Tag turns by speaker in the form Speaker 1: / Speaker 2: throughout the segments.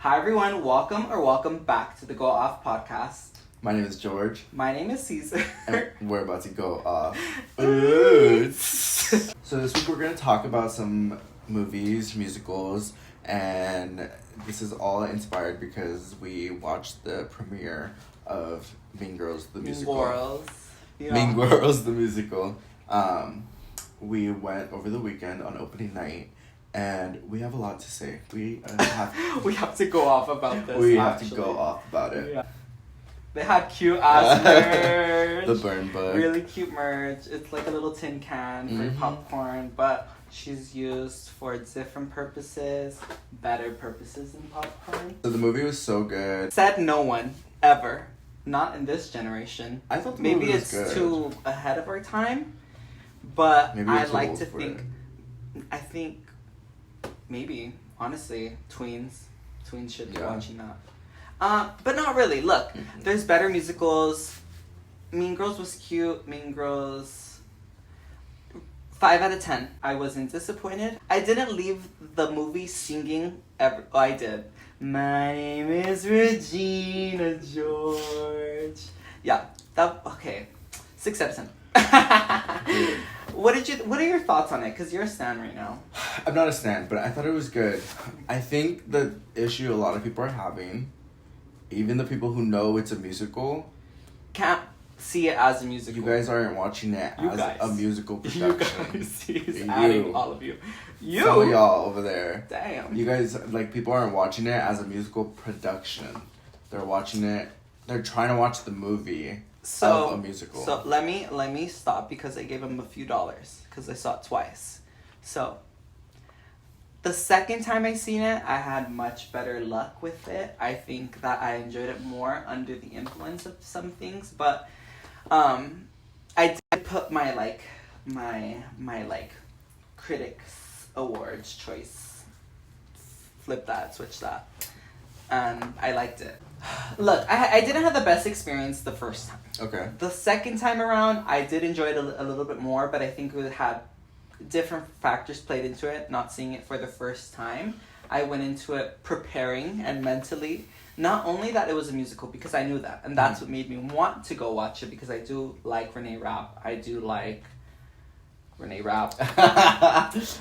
Speaker 1: Hi everyone, welcome back to the Go Off podcast.
Speaker 2: My name is George.
Speaker 1: My name is Cesar.
Speaker 2: And we're about to go off. So this week we're going to talk about some movies, musicals, and this is all inspired because we watched the premiere of Mean Girls the musical. Mean Girls the musical. We went over the weekend on opening night. And we have a lot to say. We
Speaker 1: have to go off about this.
Speaker 2: We have to go off about it.
Speaker 1: Yeah. They had cute ass merch.
Speaker 2: The burn book.
Speaker 1: Really cute merch. It's like a little tin can for popcorn, but she's used for different purposes, better purposes than popcorn.
Speaker 2: So the movie was so good.
Speaker 1: Said no one ever. Not in this generation.
Speaker 2: I thought the
Speaker 1: maybe
Speaker 2: movie was
Speaker 1: it's
Speaker 2: good.
Speaker 1: too ahead of our time, but
Speaker 2: maybe
Speaker 1: I like to think. I think. Maybe, honestly, tweens should be watching that. But not really. Look, there's better musicals. Mean Girls was cute. Mean Girls, 5 out of 10. I wasn't disappointed. I didn't leave the movie singing ever. Oh, I did. My name is Regina George. Yeah, okay. 6 out of 10. What are your thoughts on it? Because you're a stan right now.
Speaker 2: I'm not a stan, but I thought it was good. I think the issue a lot of people are having, even the people who know it's a musical,
Speaker 1: can't see it as a musical.
Speaker 2: You guys aren't watching it as a musical production.
Speaker 1: You guys, he's adding all of you.
Speaker 2: Some of y'all over there.
Speaker 1: Damn.
Speaker 2: You guys, people aren't watching it as a musical production. They're watching it, they're trying to watch the movie. Of a musical.
Speaker 1: So let me stop because I gave him a few dollars because I saw it twice. So the second time I seen it, I had much better luck with it. I think that I enjoyed it more under the influence of some things, but I did put my critics awards choice, flip that, switch that, and I liked it. Look, I didn't have the best experience the first time.
Speaker 2: Okay.
Speaker 1: The second time around, I did enjoy it a little bit more, but I think it had different factors played into it. Not seeing it for the first time, I went into it preparing and mentally. Not only that it was a musical, because I knew that, and that's what made me want to go watch it, because I do like Renee Rapp. I do like Renee Rapp.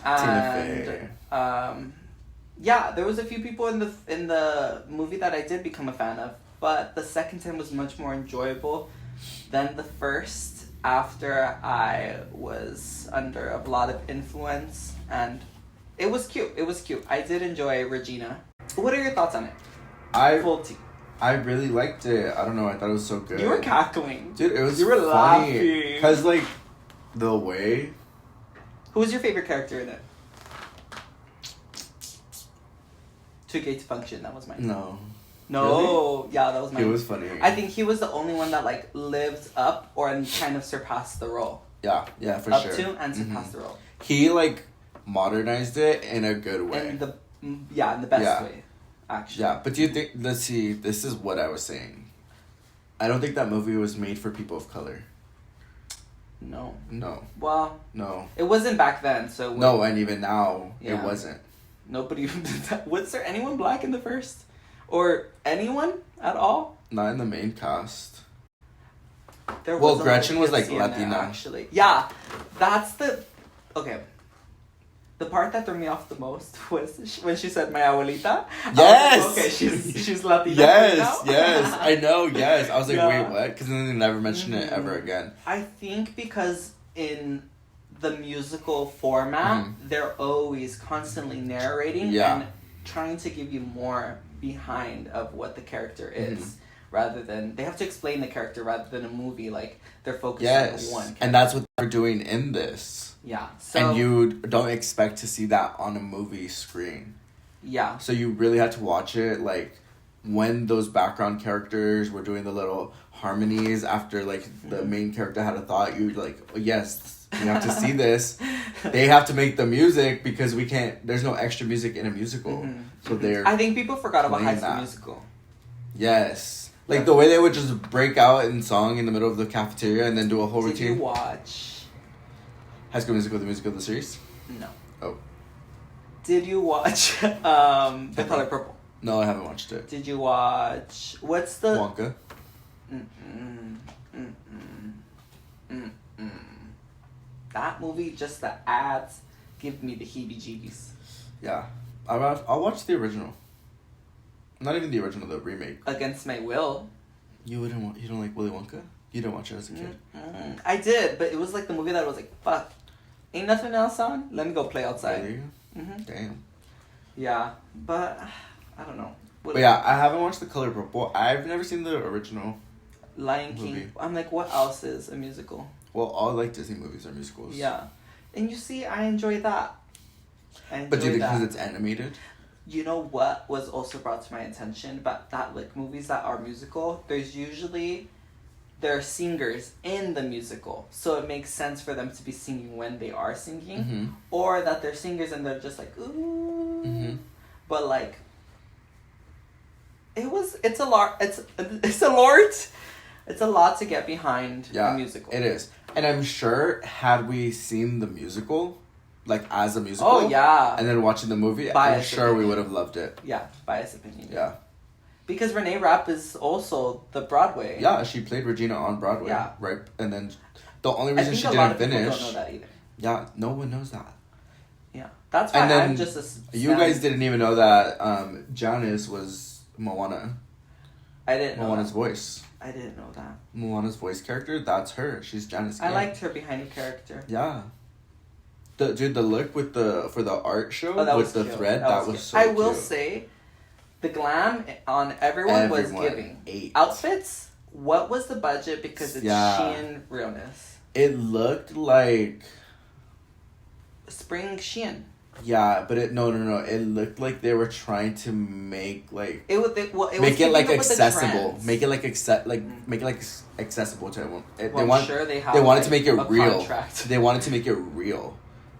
Speaker 1: And yeah, there was a few people in the movie that I did become a fan of, but the second time was much more enjoyable than the first, after I was under a lot of influence, and it was cute. I did enjoy Regina. What are your thoughts on it?
Speaker 2: I really liked it. I don't know, I thought it was so good.
Speaker 1: You were cackling.
Speaker 2: Dude, it was
Speaker 1: You were
Speaker 2: funny.
Speaker 1: laughing.
Speaker 2: Because, the way...
Speaker 1: Who was your favorite character in it? Too Gay to Function, that was mine.
Speaker 2: No.
Speaker 1: Really? Yeah, that was mine.
Speaker 2: He was funny.
Speaker 1: I think he was the only one that lived up or kind of surpassed the role.
Speaker 2: Yeah, for sure.
Speaker 1: Up to and surpassed the role.
Speaker 2: He modernized it in a good way.
Speaker 1: In the best way, actually.
Speaker 2: Yeah, but do you think? Let's see. This is what I was saying. I don't think that movie was made for people of color.
Speaker 1: No.
Speaker 2: Well.
Speaker 1: No. It wasn't back then, so.
Speaker 2: No, and even now, it wasn't.
Speaker 1: Nobody. Was there anyone black in the first? Or anyone at all?
Speaker 2: Not in the main cast.
Speaker 1: Gretchen
Speaker 2: was Latina.
Speaker 1: There, actually. Yeah, that's the... Okay. The part that threw me off the most was when she said, my abuelita.
Speaker 2: Yes!
Speaker 1: Like, okay, she's Latina.
Speaker 2: Yes, I know, yes. I was like, wait, what? Because then they never mentioned it ever again.
Speaker 1: I think because in the musical format, they're always constantly narrating and trying to give you more behind of what the character is, rather than they have to explain the character rather than a movie. They're focused on one character.
Speaker 2: And that's what they're doing in this.
Speaker 1: Yeah.
Speaker 2: And you don't expect to see that on a movie screen.
Speaker 1: Yeah.
Speaker 2: So you really had to watch it when those background characters were doing the little harmonies after the main character had a thought. You're like, oh, yes, we have to see this. They have to make the music because we can't. There's no extra music in a musical, so
Speaker 1: I think people forgot about High School Musical.
Speaker 2: Yes, the way they would just break out in song in the middle of the cafeteria and then do a whole routine.
Speaker 1: Did you watch
Speaker 2: High School Musical, the musical, the series?
Speaker 1: No.
Speaker 2: Oh.
Speaker 1: Did you watch The Color Purple?
Speaker 2: No, I haven't watched it.
Speaker 1: Did you watch... What's the...
Speaker 2: Wonka?
Speaker 1: That movie, just the ads, give me the heebie-jeebies.
Speaker 2: Yeah. I'll watch the original. Not even the original, the remake.
Speaker 1: Against my will.
Speaker 2: You don't like Willy Wonka? You didn't watch it as a kid?
Speaker 1: I did, but it was like the movie that was like, fuck, ain't nothing else on? Let me go play outside.
Speaker 2: Really? Damn.
Speaker 1: Yeah, but I don't know.
Speaker 2: But yeah, I haven't watched The Color Purple. I've never seen the original
Speaker 1: Lion King.
Speaker 2: movie.
Speaker 1: I'm like, what else is a musical?
Speaker 2: Well, all like Disney movies are musicals.
Speaker 1: Yeah. And you see, I enjoy that.
Speaker 2: But do you think because it's animated?
Speaker 1: You know what was also brought to my attention? But that like movies that are musical, there are singers in the musical. So it makes sense for them to be singing when they are singing.
Speaker 2: Mm-hmm.
Speaker 1: Or that they're singers and they're just like, ooh.
Speaker 2: Mm-hmm.
Speaker 1: But like, it's a lot to get behind a musical.
Speaker 2: It is. And I'm sure had we seen the musical, like as a musical.
Speaker 1: Oh yeah.
Speaker 2: And then watching the movie, I'm sure we would have loved it.
Speaker 1: Yeah, biased opinion.
Speaker 2: Yeah.
Speaker 1: Because Renee Rapp is also the Broadway.
Speaker 2: Yeah, she played Regina on Broadway.
Speaker 1: Yeah.
Speaker 2: Right? And then the only reason she didn't finish...
Speaker 1: I think a lot of people don't know that either.
Speaker 2: Yeah, no one knows that.
Speaker 1: Yeah. That's why I'm just a...
Speaker 2: You guys didn't even know that Janice was Moana.
Speaker 1: I didn't know
Speaker 2: Moana's
Speaker 1: that.
Speaker 2: voice.
Speaker 1: I didn't know that.
Speaker 2: Moana's voice character, that's her. She's Janice.
Speaker 1: I liked her behind the character.
Speaker 2: Yeah. The look for the art show with the
Speaker 1: cute.
Speaker 2: thread, that was so
Speaker 1: I
Speaker 2: cute.
Speaker 1: will say, the glam on everyone was giving.
Speaker 2: 8.
Speaker 1: Outfits, what was the budget? Because it's Shein realness.
Speaker 2: It looked like...
Speaker 1: Spring Shein.
Speaker 2: Yeah, but it looked like they were trying to make like
Speaker 1: make
Speaker 2: it like accessible, make it like accessible to everyone. They wanted to make it real.
Speaker 1: Contract.
Speaker 2: They wanted to make it real,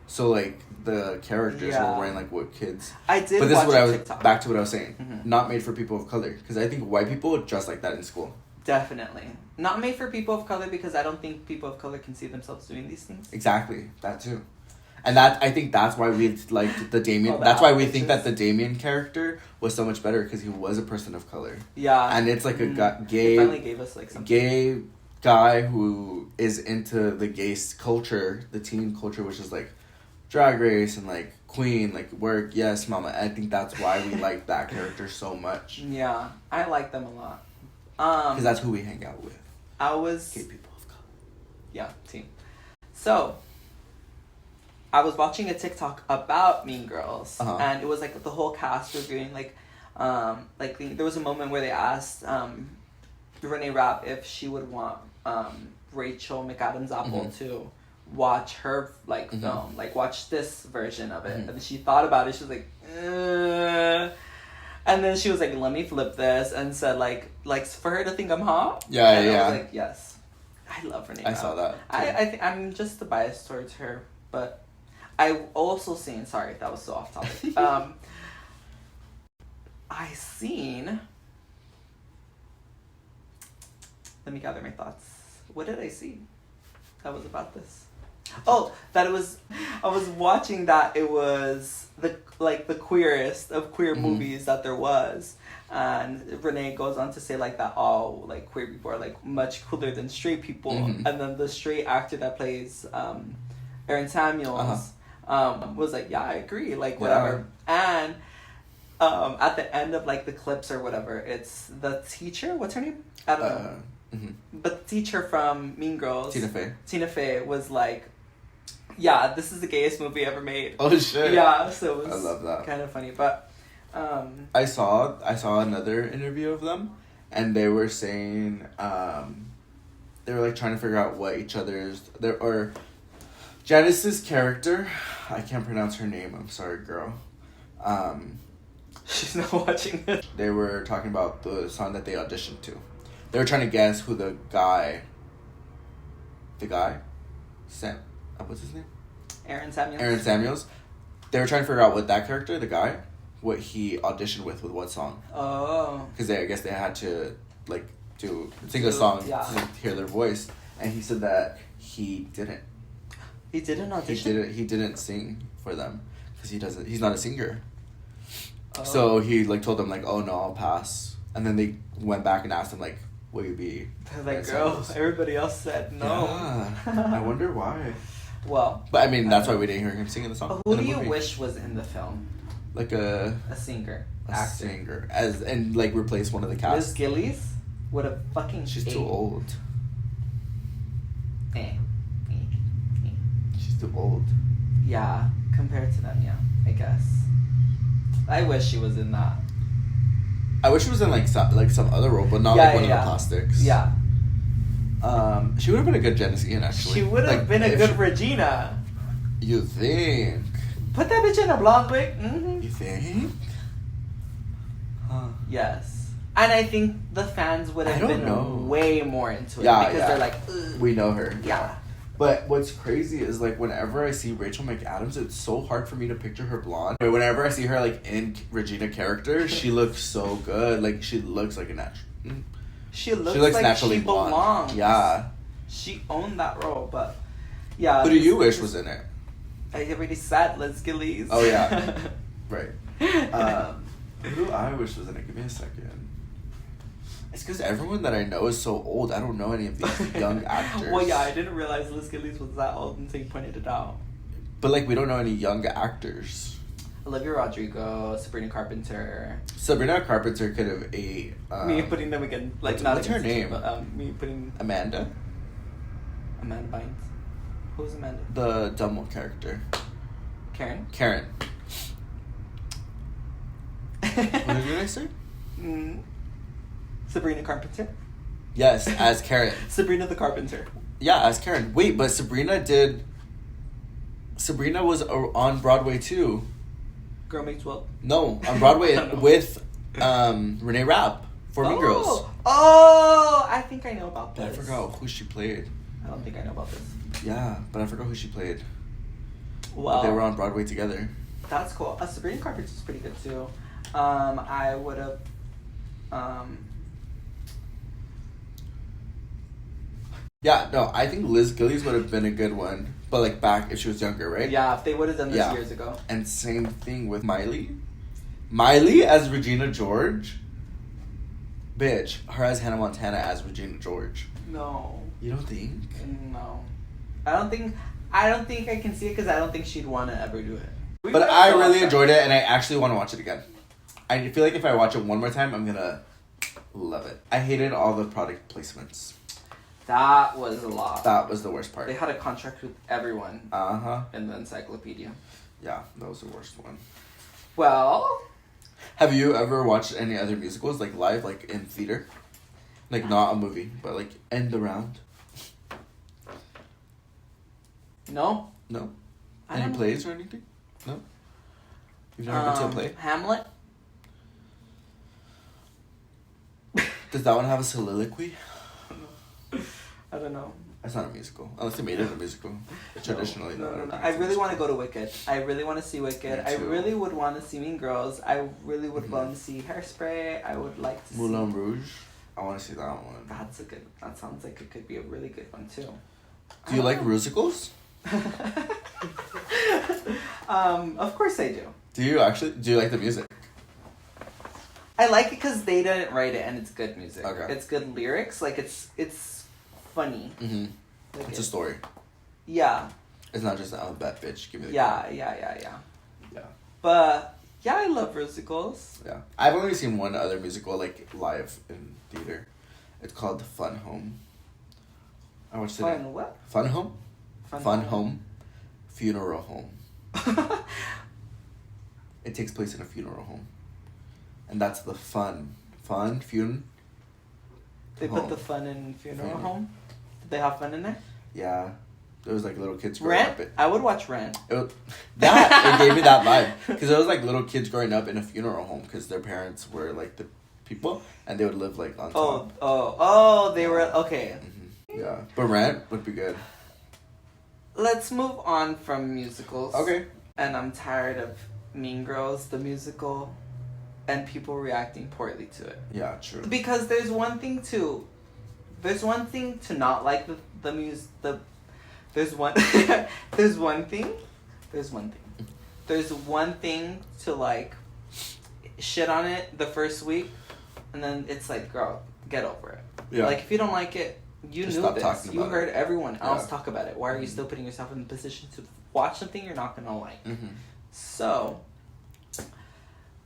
Speaker 2: so like the characters were wearing like what kids.
Speaker 1: I did.
Speaker 2: But this
Speaker 1: watch
Speaker 2: is
Speaker 1: TikTok.
Speaker 2: back to what I was saying.
Speaker 1: Mm-hmm.
Speaker 2: Not made for people of color, because I think white people dress like that in school.
Speaker 1: Definitely not made for people of color, because I don't think people of color can see themselves doing these things.
Speaker 2: Exactly, that too. And I think that's why we liked the Damien. That's why we think that the Damien character was so much better, because he was a person of color.
Speaker 1: Yeah.
Speaker 2: And it's like a
Speaker 1: gay. It finally gave us like something.
Speaker 2: Gay guy who is into the gay culture, the teen culture, which is like Drag Race and like Queen, like work, yes, mama. I think that's why we like that character so much.
Speaker 1: Yeah, I like them a lot.
Speaker 2: Because that's who we hang out with. Gay people of color.
Speaker 1: Yeah, team. So. I was watching a TikTok about Mean Girls, and it was like the whole cast reviewing there was a moment where they asked Renee Rapp if she would want Rachel McAdams Apple to watch her film, like watch this version of it, and then she thought about it. She was like, and then she was like, let me flip this, and said like for her to think I'm hot.
Speaker 2: Yeah,
Speaker 1: and
Speaker 2: yeah.
Speaker 1: I was like, yes, I love Renee Rapp.
Speaker 2: I saw that.
Speaker 1: I'm just biased towards her, but. I also seen, sorry, that was so off topic. Let me gather my thoughts. What did I see that was about this? Oh, I was watching that it was the queerest of queer movies that there was. And Renee goes on to say like that all like queer people are like much cooler than straight people. And then the straight actor that plays Aaron Samuels was like, yeah, I agree, like whatever. And at the end of like the clips or whatever, it's the teacher, what's her name? I don't know. But the teacher from Mean Girls, Tina Fey was like, yeah, this is the gayest movie ever made.
Speaker 2: Oh shit.
Speaker 1: Yeah, so it was,
Speaker 2: I love that.
Speaker 1: Kind of funny. But
Speaker 2: I saw another interview of them, and they were saying they were like trying to figure out what each other's or Janice's character, I can't pronounce her name, I'm sorry, girl.
Speaker 1: She's not watching it.
Speaker 2: They were talking about the song that they auditioned to. They were trying to guess who the guy, Sam, what's his name?
Speaker 1: Aaron
Speaker 2: Samuels. They were trying to figure out what that character, the guy, what he auditioned with what song.
Speaker 1: Oh.
Speaker 2: Because I guess they had to sing a song to hear their voice, and he said that he didn't.
Speaker 1: He didn't audition?
Speaker 2: He didn't sing for them because he's not a singer.
Speaker 1: Oh.
Speaker 2: So he like told them like, oh no, I'll pass. And then they went back and asked him like, will you be?
Speaker 1: They're like, girl, everybody else said no.
Speaker 2: Yeah. I wonder why.
Speaker 1: Well,
Speaker 2: but I mean, that's why we didn't hear him singing the song.
Speaker 1: Who do you wish was in the film?
Speaker 2: Like a
Speaker 1: singer,
Speaker 2: singer, and like replace one of the cast.
Speaker 1: Liz Gillies would have fucking.
Speaker 2: She's too old. She's too old.
Speaker 1: Yeah, compared to them, yeah, I guess. I wish she was in that.
Speaker 2: I wish she was in like some other role, but not like one of the plastics.
Speaker 1: Yeah.
Speaker 2: She would have been a good Janice-Ian, actually.
Speaker 1: She would have been a good Regina.
Speaker 2: You think?
Speaker 1: Put that bitch in a blonde wig. Mm-hmm.
Speaker 2: You think? Huh.
Speaker 1: Yes. And I think the fans would have been way more into it. Because they're like, ugh.
Speaker 2: We know her.
Speaker 1: Yeah.
Speaker 2: But what's crazy is like whenever I see Rachel McAdams, it's so hard for me to picture her blonde. But whenever I see her like in Regina character, she looks so good. Like she looks like a natural.
Speaker 1: She looks like naturally she belongs.
Speaker 2: Yeah.
Speaker 1: She owned that role, but yeah.
Speaker 2: Who do you wish was in it?
Speaker 1: I already said Liz Gillies.
Speaker 2: Oh yeah. Right. Who do I wish was in it? Give me a second. It's because everyone that I know is so old. I don't know any of these young actors.
Speaker 1: Well, yeah, I didn't realize Liz Gillies was that old until you pointed it out.
Speaker 2: But like, we don't know any young actors.
Speaker 1: Olivia Rodrigo, Sabrina Carpenter.
Speaker 2: Sabrina Carpenter could have a.
Speaker 1: Me putting them again, like
Speaker 2: what's her name?
Speaker 1: But, me putting
Speaker 2: Amanda.
Speaker 1: Amanda Bynes. Who's Amanda?
Speaker 2: The dumb character.
Speaker 1: Karen.
Speaker 2: What did I say?
Speaker 1: Sabrina Carpenter.
Speaker 2: Yes, as Karen.
Speaker 1: Sabrina the Carpenter.
Speaker 2: Yeah, as Karen. Wait, but Sabrina was on Broadway too.
Speaker 1: Girl Meets World.
Speaker 2: No, on Broadway with Renee Rapp for Mean Girls.
Speaker 1: Oh, I think I know about this.
Speaker 2: I forgot who she played.
Speaker 1: I don't think I know about this.
Speaker 2: Yeah, but I forgot who she played.
Speaker 1: Well,
Speaker 2: but they were on Broadway together.
Speaker 1: That's cool. Sabrina Carpenter's pretty good too. I would have.
Speaker 2: Yeah, no, I think Liz Gillies would have been a good one. But like back if she was younger, right?
Speaker 1: Yeah, if they would have done this years ago.
Speaker 2: And same thing with Miley. Miley as Regina George. Bitch, her as Hannah Montana as Regina George.
Speaker 1: No.
Speaker 2: You don't think?
Speaker 1: No. I don't think I can see it because I don't think she'd want to ever do it.
Speaker 2: But I really enjoyed it and I actually want to watch it again. I feel like if I watch it one more time, I'm gonna love it. I hated all the product placements.
Speaker 1: That was a lot.
Speaker 2: That was the worst part.
Speaker 1: They had a contract with everyone.
Speaker 2: Uh-huh.
Speaker 1: In the encyclopedia.
Speaker 2: Yeah, that was the worst one.
Speaker 1: Well...
Speaker 2: Have you ever watched any other musicals, like live, like in theater? Like not a movie, but like end the round?
Speaker 1: No.
Speaker 2: No? Any plays or anything? No? You've never been to a play?
Speaker 1: Hamlet?
Speaker 2: Does that one have a soliloquy?
Speaker 1: I don't know.
Speaker 2: It's not a musical. Unless they made it a musical. Traditionally,
Speaker 1: no. I really want to go to Wicked. I really want to see Wicked. I really would want to see Mean Girls. I really would want to see Hairspray. I would like to
Speaker 2: Moulin Rouge. I want to see that one.
Speaker 1: That sounds like it could be a really good one too.
Speaker 2: Do you like musicals?
Speaker 1: Of course I do.
Speaker 2: Do you actually? Do you like the music?
Speaker 1: I like it because they didn't write it and it's good music.
Speaker 2: Okay.
Speaker 1: It's good lyrics. Like it's funny.
Speaker 2: Mm-hmm.
Speaker 1: Like
Speaker 2: it's a story.
Speaker 1: Yeah.
Speaker 2: It's not just bad bitch. Give me the
Speaker 1: Yeah.
Speaker 2: Yeah.
Speaker 1: But yeah, I love musicals.
Speaker 2: Yeah. I've only seen one other musical like live in theater. It's called Fun Home. I watched it.
Speaker 1: Fun what?
Speaker 2: Fun Home? Fun Home. Funeral Home. It takes place in a funeral home. And that's the fun. Fun,
Speaker 1: They put the fun in funeral home? Did they have fun in there?
Speaker 2: Yeah. There was like little kids growing
Speaker 1: Rent?
Speaker 2: up.
Speaker 1: I would watch Rent.
Speaker 2: It gave me that vibe. Because there was like little kids growing up in a funeral home because their parents were like the people and they would live like on top.
Speaker 1: Oh, they were, okay.
Speaker 2: Mm-hmm. Yeah. But Rent would be good.
Speaker 1: Let's move on from musicals.
Speaker 2: Okay.
Speaker 1: And I'm tired of Mean Girls, the musical, and people reacting poorly to it.
Speaker 2: Yeah, true.
Speaker 1: Because there's one thing to not like there's one thing to like shit on it the first week, and then it's like, girl, get over it.
Speaker 2: Yeah.
Speaker 1: Like, if you don't like it, you
Speaker 2: Just
Speaker 1: knew
Speaker 2: stop
Speaker 1: this.
Speaker 2: talking
Speaker 1: You
Speaker 2: about
Speaker 1: heard
Speaker 2: it.
Speaker 1: everyone else talk about it. Why are you still putting yourself in the position to watch something you're not gonna like? So,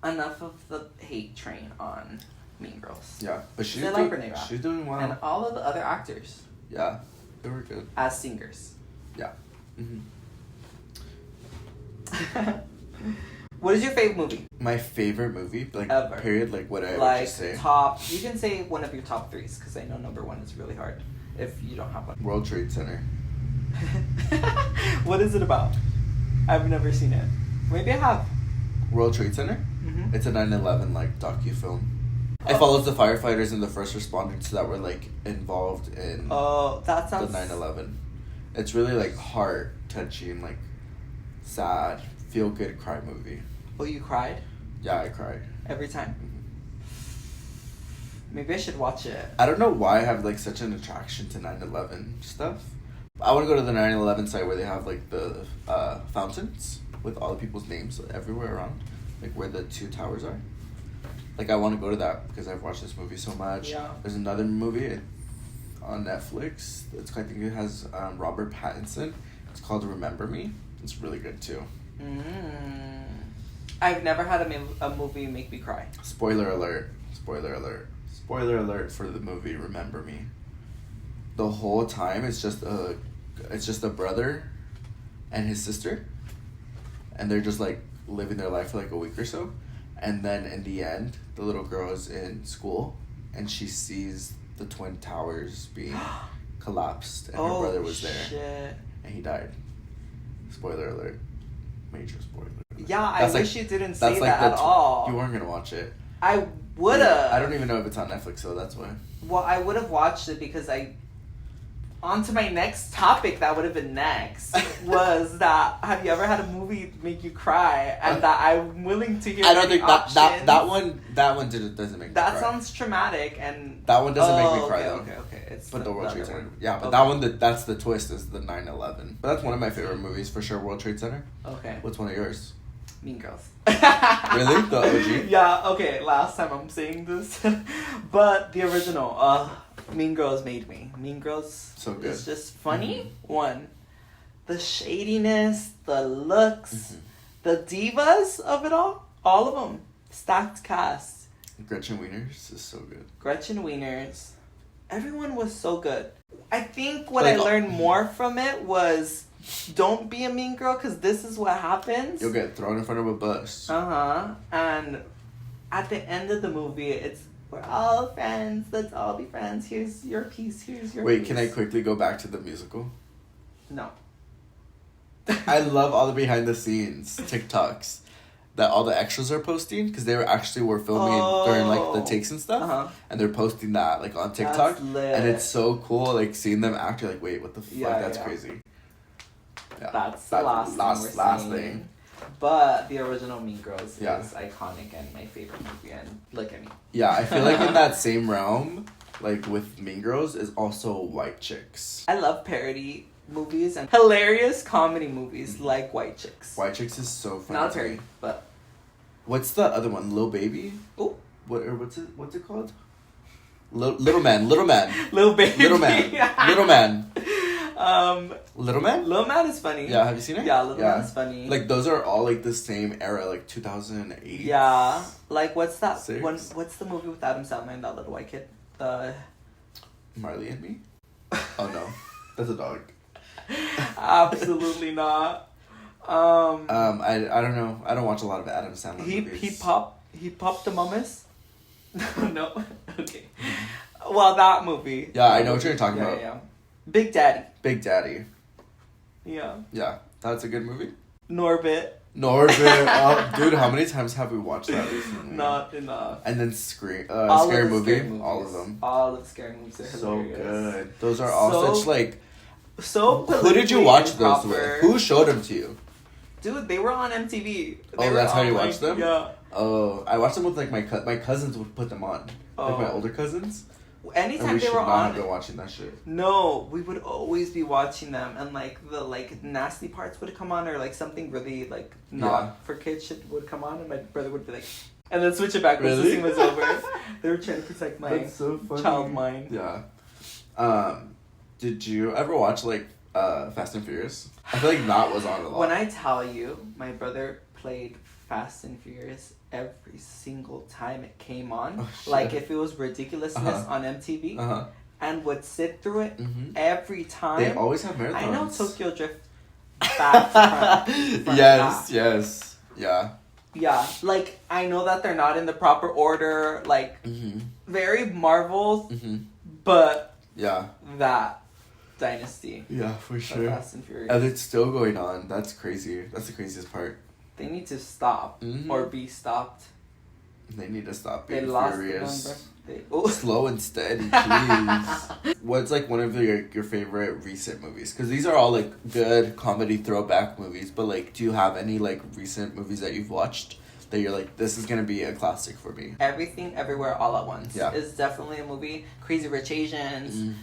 Speaker 1: enough of the hate train on Mean Girls.
Speaker 2: Yeah, but she's she's doing well.
Speaker 1: And all of the other actors.
Speaker 2: Yeah, they were good.
Speaker 1: As singers.
Speaker 2: Yeah.
Speaker 1: What is your favorite movie?
Speaker 2: My favorite movie, like
Speaker 1: ever.
Speaker 2: Period, like what I would
Speaker 1: Like
Speaker 2: just say.
Speaker 1: top. You can say one of your top 3s because I know number 1 is really hard. If you don't have one.
Speaker 2: World Trade Center.
Speaker 1: What is it about? I've never seen it. Maybe I have.
Speaker 2: World Trade Center. It's a 9/11 like docu-film. It follows the firefighters and the first responders that were like involved in.
Speaker 1: Oh, that sounds.
Speaker 2: The 9/11. It's really like heart touching, like sad, feel good cry movie.
Speaker 1: Oh, you cried?
Speaker 2: Yeah, I cried
Speaker 1: every time. Maybe I should watch it.
Speaker 2: I don't know why I have like such an attraction to 9/11 stuff. I want to go to the 9/11 site where they have like the fountains with all the people's names everywhere around, like where the 2 towers are. Like I want to go to that because I've watched this movie so much.
Speaker 1: Yeah.
Speaker 2: There's another movie on Netflix. I think it has Robert Pattinson. It's called Remember Me. It's really good too.
Speaker 1: I've never had a movie make me cry.
Speaker 2: Spoiler alert. Spoiler alert. Spoiler alert for the movie Remember Me. The whole time it's just a brother and his sister, and they're just like living their life for like a week or so, and then in the end the little girl is in school and she sees the Twin Towers being collapsed and her brother was there.
Speaker 1: Shit.
Speaker 2: And he died. Spoiler alert. Major spoiler alert.
Speaker 1: Yeah, I wish you didn't say that at all.
Speaker 2: You weren't gonna watch it.
Speaker 1: I would've.
Speaker 2: I don't even know if it's on Netflix, so that's why.
Speaker 1: Well, I would have watched it because on to my next topic that would have been next was that have you ever had a movie make you cry and that I'm willing to hear.
Speaker 2: I don't think
Speaker 1: options.
Speaker 2: that one doesn't make me cry.
Speaker 1: That sounds traumatic and
Speaker 2: that one doesn't make me cry though.
Speaker 1: Okay. It's
Speaker 2: but the World Trade Center. Yeah, but
Speaker 1: okay.
Speaker 2: that one that's the twist is the 9/11. But that's one of my favorite movies for sure. World Trade Center.
Speaker 1: Okay.
Speaker 2: What's one of yours?
Speaker 1: Mean Girls.
Speaker 2: Really? The OG?
Speaker 1: Yeah. Okay. Last time I'm saying this, but the original. Mean Girls made me. Mean Girls
Speaker 2: so good.
Speaker 1: It's just funny. One, the shadiness, the looks, the divas of it all of them. Stacked cast.
Speaker 2: Gretchen Wieners is so good.
Speaker 1: Gretchen Wieners. Everyone was so good. I think what I learned more from it was don't be a mean girl because this is what happens.
Speaker 2: You'll get thrown in front of a bus.
Speaker 1: And at the end of the movie, it's we're all friends. Let's all be friends. Here's your piece. Here's your piece.
Speaker 2: Wait, can I quickly go back to the musical?
Speaker 1: No.
Speaker 2: I love all the behind the scenes TikToks that all the extras are posting because they were filming during like the takes and stuff, and they're posting that like on TikTok, and it's so cool like seeing them act. You're like, wait, what the fuck? That's crazy. Yeah,
Speaker 1: that's the last thing. But the original Mean Girls is iconic and my favorite movie. And look at me.
Speaker 2: Yeah, I feel like in that same realm, like with Mean Girls, is also White Chicks.
Speaker 1: I love parody movies and hilarious comedy movies like White Chicks.
Speaker 2: White Chicks is so funny.
Speaker 1: Not a parody, but
Speaker 2: what's the other one? Lil Baby?
Speaker 1: Oh,
Speaker 2: what's it called? Little Man. Little Man.
Speaker 1: Little Baby.
Speaker 2: Little Man. Little Man.
Speaker 1: Little Man is funny.
Speaker 2: Yeah, have you seen it?
Speaker 1: Yeah, Little Man is funny.
Speaker 2: Like those are all like the same era, like 2008.
Speaker 1: Yeah, like what's that
Speaker 2: 6?
Speaker 1: one? What's the movie with Adam Sandler and that little white kid?
Speaker 2: Marley and Me. Oh no, that's a dog.
Speaker 1: Absolutely not.
Speaker 2: I don't know. I don't watch a lot of Adam Sandler movies.
Speaker 1: He popped the mummies. No, okay. Well, that movie.
Speaker 2: Yeah, I know what you're talking about.
Speaker 1: Yeah. Big Daddy.
Speaker 2: Big Daddy.
Speaker 1: Yeah.
Speaker 2: Yeah, that's a good movie.
Speaker 1: Norbit.
Speaker 2: Oh, dude, how many times have we watched that recently?
Speaker 1: Not enough.
Speaker 2: And then Scary
Speaker 1: Movie.
Speaker 2: All of them.
Speaker 1: All of the Scary Movies are
Speaker 2: so
Speaker 1: hilarious.
Speaker 2: good. Those are all such like.
Speaker 1: So
Speaker 2: who did you watch those with? Who showed them to you?
Speaker 1: Dude, they were on MTV.
Speaker 2: That's how you watched them?
Speaker 1: Yeah.
Speaker 2: Oh, I watched them with like my cousins would put them on. Like my older cousins.
Speaker 1: Anytime they were on,
Speaker 2: have been watching that shit.
Speaker 1: No, we would always be watching them, and like the nasty parts would come on, or like something really like not for kids shit would come on, and my brother would be like, and then switch it back once the
Speaker 2: Really?
Speaker 1: scene was over. They were trying to protect my
Speaker 2: That's so funny.
Speaker 1: child mind.
Speaker 2: Yeah. Did you ever watch like Fast and Furious? I feel like that was on a lot.
Speaker 1: When I tell you, my brother played Fast and Furious every single time it came on.
Speaker 2: Oh, shit.
Speaker 1: Like if it was ridiculousness on MTV, and would sit through it every time.
Speaker 2: They always have marathons.
Speaker 1: I know Tokyo Drift. Back to front,
Speaker 2: Yes. Yeah.
Speaker 1: Yeah, like I know that they're not in the proper order, like very Marvel, but
Speaker 2: yeah,
Speaker 1: that Dynasty.
Speaker 2: Yeah, for sure.
Speaker 1: Fast and Furious.
Speaker 2: And it's still going on. That's crazy. That's the craziest part.
Speaker 1: They need to stop or be stopped.
Speaker 2: They need to stop
Speaker 1: They
Speaker 2: being
Speaker 1: lost
Speaker 2: furious.
Speaker 1: the number.
Speaker 2: Slow and steady, please. What's like one of your favorite recent movies? Because these are all like good comedy throwback movies. But like, do you have any like recent movies that you've watched that you're like, this is gonna be a classic for me?
Speaker 1: Everything, Everywhere, All at Once.
Speaker 2: Yeah.
Speaker 1: Is definitely a movie. Crazy Rich Asians.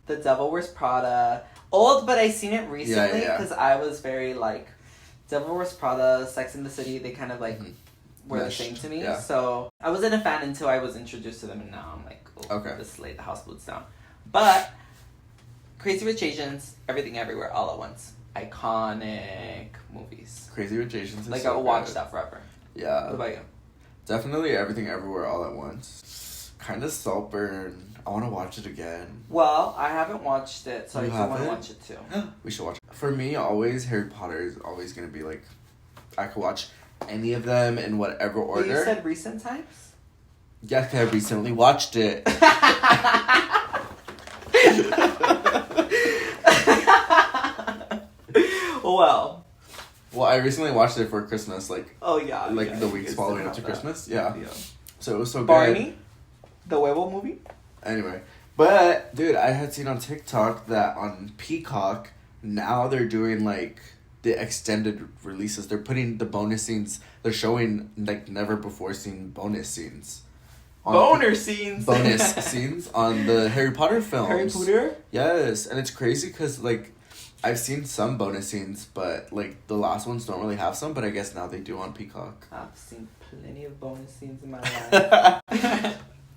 Speaker 1: The Devil Wears Prada. Old, but I seen it recently because I was very like, Devil Wears Prada, Sex and the City. They kind of like were the same to me.
Speaker 2: Yeah.
Speaker 1: So I wasn't a fan until I was introduced to them, and now I'm like, oh,
Speaker 2: okay,
Speaker 1: this laid the house boots down. But Crazy Rich Asians, Everything Everywhere All at Once, iconic movies.
Speaker 2: Crazy Rich Asians.
Speaker 1: Like I will watch that forever.
Speaker 2: Yeah.
Speaker 1: What about you?
Speaker 2: Definitely Everything Everywhere All at Once. Kind of Saltburn. I want to watch it again.
Speaker 1: Well, I haven't watched it, so I do want to watch it too.
Speaker 2: We should watch it. For me, always Harry Potter is always going to be like, I could watch any of them in whatever order.
Speaker 1: But you said recent times?
Speaker 2: Yeah, I recently watched it. Well, I recently watched it for Christmas, like.
Speaker 1: Oh yeah.
Speaker 2: Like the weeks following up to Christmas, yeah. So it was so good.
Speaker 1: Barney, the werewolf movie.
Speaker 2: Anyway, but dude, I had seen on TikTok that on Peacock now they're doing like the extended releases. They're putting the bonus scenes. They're showing like never before seen bonus scenes.
Speaker 1: Bonus scenes
Speaker 2: on the Harry Potter films.
Speaker 1: Harry Potter.
Speaker 2: Yes, and it's crazy because like. I've seen some bonus scenes, but like the last ones don't really have some. But I guess now they do on Peacock.
Speaker 1: I've seen plenty of bonus scenes in my life.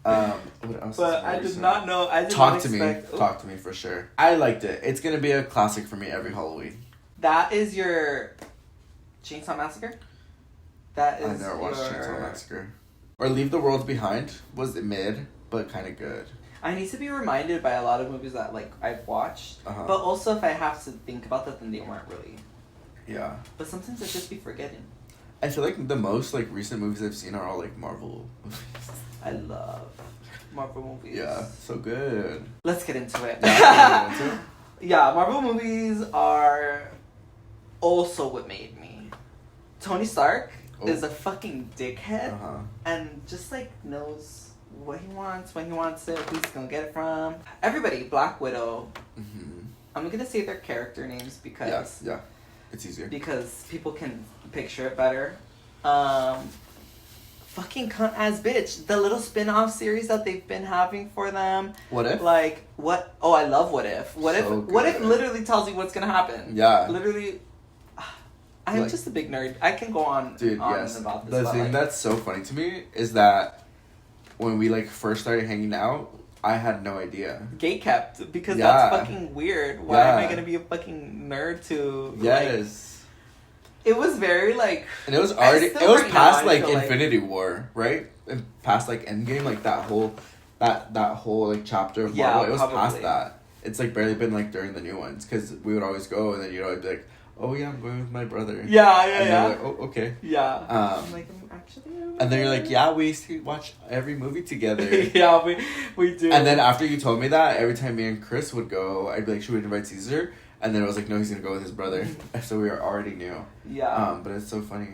Speaker 2: What else?
Speaker 1: But I did not know. I did
Speaker 2: Talk
Speaker 1: not
Speaker 2: to
Speaker 1: expect,
Speaker 2: me. Talk to me for sure. I liked it. It's gonna be a classic for me every Halloween.
Speaker 1: That is your Chainsaw Massacre. That is.
Speaker 2: I never watched Chainsaw Massacre. Or Leave the World Behind was mid, but kind of good.
Speaker 1: I need to be reminded by a lot of movies that like I've watched, but also if I have to think about that, then they weren't really.
Speaker 2: Yeah.
Speaker 1: But sometimes I just be forgetting.
Speaker 2: I feel like the most like recent movies I've seen are all like Marvel movies.
Speaker 1: I love Marvel movies.
Speaker 2: Yeah, so good.
Speaker 1: Let's get into it.
Speaker 2: Yeah,
Speaker 1: yeah, Marvel movies are also what made me. Tony Stark is a fucking dickhead and just like knows what he wants, when he wants it, who's gonna get it from. Everybody, Black Widow. I'm gonna say their character names because
Speaker 2: yeah, it's easier
Speaker 1: because people can picture it better. Fucking cunt ass bitch. The little spin-off series that they've been having for them.
Speaker 2: What If?
Speaker 1: Like what? Oh, I love What If. What if literally tells you what's gonna happen?
Speaker 2: Yeah.
Speaker 1: Literally. I'm like, just a big nerd. I can go on about this.
Speaker 2: The thing that's so funny to me is that when we like first started hanging out, I had no idea.
Speaker 1: Gate kept because that's fucking weird. Why am I gonna be a fucking nerd to?
Speaker 2: Yes.
Speaker 1: Like, it was very like.
Speaker 2: And it was already. It was past like Infinity War, right? And past like Endgame, like that whole like chapter of Marvel. It was past that. It's like barely been like during the new ones because we would always go and then you'd always be like, oh yeah, I'm going with my brother.
Speaker 1: Yeah.
Speaker 2: And they're like, oh okay.
Speaker 1: Yeah. I'm like,
Speaker 2: and then you're like, yeah, we used to watch every movie together.
Speaker 1: Yeah, we do.
Speaker 2: And then after you told me that, every time me and Chris would go, I'd be like, should we invite Cesar? And then I was like, no, he's gonna go with his brother. So we already knew.
Speaker 1: Yeah.
Speaker 2: But it's so funny.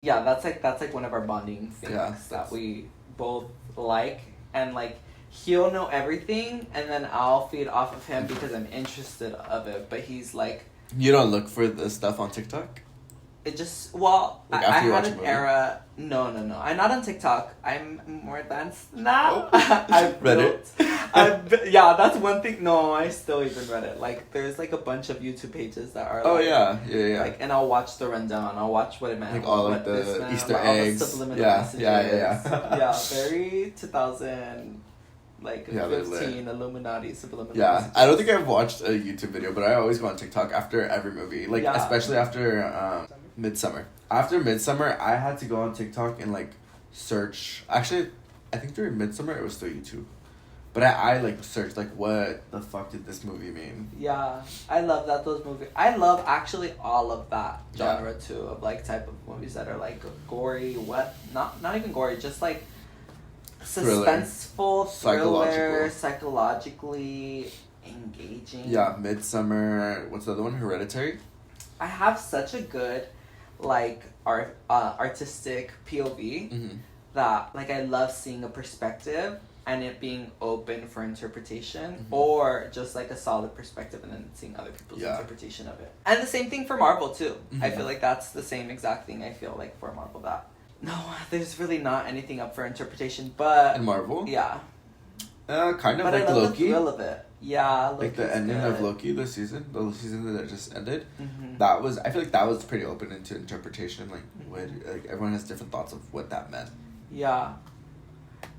Speaker 1: Yeah, that's like one of our bonding things that we both like, and like he'll know everything, and then I'll feed off of him because I'm interested of it. But he's like.
Speaker 2: You don't look for the stuff on TikTok?
Speaker 1: it just, well,
Speaker 2: Like,
Speaker 1: I
Speaker 2: after you
Speaker 1: had
Speaker 2: watch a
Speaker 1: an
Speaker 2: movie?
Speaker 1: era. No. I'm not on TikTok. I'm more advanced now.
Speaker 2: Oh.
Speaker 1: I've
Speaker 2: Reddit?
Speaker 1: yeah, that's one thing. No, I still even Reddit. Like, there's like a bunch of YouTube pages that are
Speaker 2: Oh
Speaker 1: like,
Speaker 2: yeah.
Speaker 1: like, and I'll watch the rundown. I'll watch what it meant.
Speaker 2: Like all
Speaker 1: what
Speaker 2: like
Speaker 1: this
Speaker 2: the
Speaker 1: meant,
Speaker 2: Easter
Speaker 1: all the
Speaker 2: eggs.
Speaker 1: subliminal
Speaker 2: Yeah,
Speaker 1: messages.
Speaker 2: yeah.
Speaker 1: Yeah, very 2000. Like
Speaker 2: Yeah, they're
Speaker 1: 15 Illuminati subliminal.
Speaker 2: Yeah,
Speaker 1: messages.
Speaker 2: I don't think I've watched a YouTube video, but I always go on TikTok after every movie. Like,
Speaker 1: Yeah.
Speaker 2: especially after Midsummer. After Midsummer, I had to go on TikTok and, like, search. Actually, I think during Midsummer, it was still YouTube. But I like, searched, like, what the fuck did this movie mean?
Speaker 1: Yeah, I love that those movies. I love actually all of that genre too, of like type of movies that are like gory, not even gory, just like suspenseful, thriller, psychologically engaging.
Speaker 2: Yeah, Midsummer. What's the other one? Hereditary?
Speaker 1: I have such a good like artistic POV
Speaker 2: Mm-hmm.
Speaker 1: that like I love seeing a perspective and it being open for interpretation,
Speaker 2: Mm-hmm.
Speaker 1: or just like a solid perspective and then seeing other people's
Speaker 2: Yeah.
Speaker 1: interpretation of it. And the same thing for Marvel too. I
Speaker 2: Mhm.
Speaker 1: feel like that's the same exact thing I feel like for Marvel, that no, there's really not anything up for interpretation, but
Speaker 2: And Marvel?
Speaker 1: yeah.
Speaker 2: Kind of
Speaker 1: But
Speaker 2: like
Speaker 1: I love
Speaker 2: Loki.
Speaker 1: the thrill of it. Yeah,
Speaker 2: Like the
Speaker 1: Loki's
Speaker 2: ending of
Speaker 1: good.
Speaker 2: Loki, the season that just ended.
Speaker 1: Mhm.
Speaker 2: That was, I feel like that was pretty open into interpretation. Like, what,
Speaker 1: Mhm.
Speaker 2: like everyone has different thoughts of what that meant.
Speaker 1: Yeah.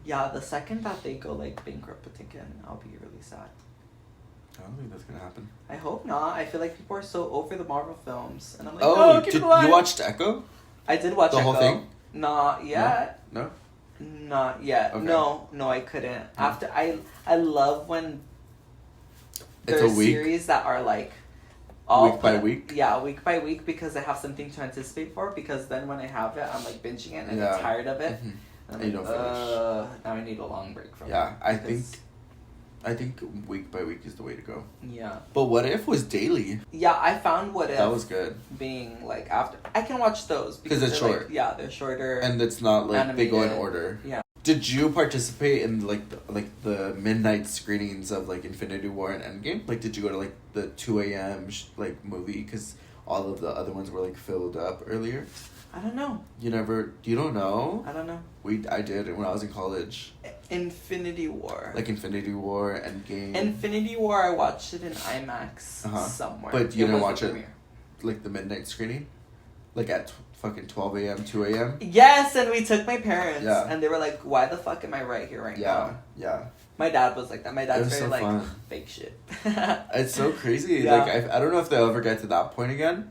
Speaker 1: Yeah, the second that they go like bankrupt again, I'll be really sad.
Speaker 2: I don't think that's gonna happen.
Speaker 1: I hope not. I feel like people are so over the Marvel films, and I'm like,
Speaker 2: Oh,
Speaker 1: no, keep
Speaker 2: did
Speaker 1: it alive.
Speaker 2: you watched Echo?
Speaker 1: I did watch
Speaker 2: the whole
Speaker 1: Echo.
Speaker 2: thing?
Speaker 1: Not yet.
Speaker 2: No.
Speaker 1: Not yet.
Speaker 2: Okay.
Speaker 1: No, I couldn't. After I love when
Speaker 2: It's
Speaker 1: there's
Speaker 2: a week?
Speaker 1: series that are like all
Speaker 2: Week by week?
Speaker 1: Yeah, week by week, because I have something to anticipate for. Because then when I have it, I'm like binging it and I
Speaker 2: Yeah.
Speaker 1: get tired of it.
Speaker 2: Mhm.
Speaker 1: And I'm
Speaker 2: And you
Speaker 1: like,
Speaker 2: don't finish.
Speaker 1: now I need a long break from
Speaker 2: Yeah,
Speaker 1: it.
Speaker 2: I think week by week is the way to go.
Speaker 1: Yeah.
Speaker 2: But What If was daily.
Speaker 1: Yeah, I found What If
Speaker 2: That was good.
Speaker 1: being like after. I can watch those
Speaker 2: 'Cause it's
Speaker 1: they're,
Speaker 2: short.
Speaker 1: Like, yeah, they're shorter.
Speaker 2: And it's not like they go in
Speaker 1: Animated.
Speaker 2: order.
Speaker 1: Yeah.
Speaker 2: Did you participate in like the midnight screenings of like Infinity War and Endgame? Like, did you go to like the 2 a.m. Like movie because all of the other ones were like filled up earlier?
Speaker 1: I don't know.
Speaker 2: You don't know?
Speaker 1: I don't know.
Speaker 2: I did when I was in college.
Speaker 1: Infinity War.
Speaker 2: Like Infinity War, Endgame.
Speaker 1: Infinity War, I watched it in IMAX
Speaker 2: Uh-huh.
Speaker 1: somewhere.
Speaker 2: But you didn't
Speaker 1: was
Speaker 2: watch
Speaker 1: the
Speaker 2: it?
Speaker 1: premiere.
Speaker 2: Like the midnight screening? Like at fucking 12 a.m., 2 a.m.?
Speaker 1: Yes, and we took my parents,
Speaker 2: Yeah.
Speaker 1: and they were like, "Why the fuck am I right here right now?"
Speaker 2: Yeah.
Speaker 1: My dad was like that. My
Speaker 2: It
Speaker 1: dad's
Speaker 2: was
Speaker 1: very
Speaker 2: so
Speaker 1: like
Speaker 2: fun.
Speaker 1: fake shit.
Speaker 2: It's so crazy.
Speaker 1: Yeah.
Speaker 2: Like, I don't know if they'll ever get to that point again,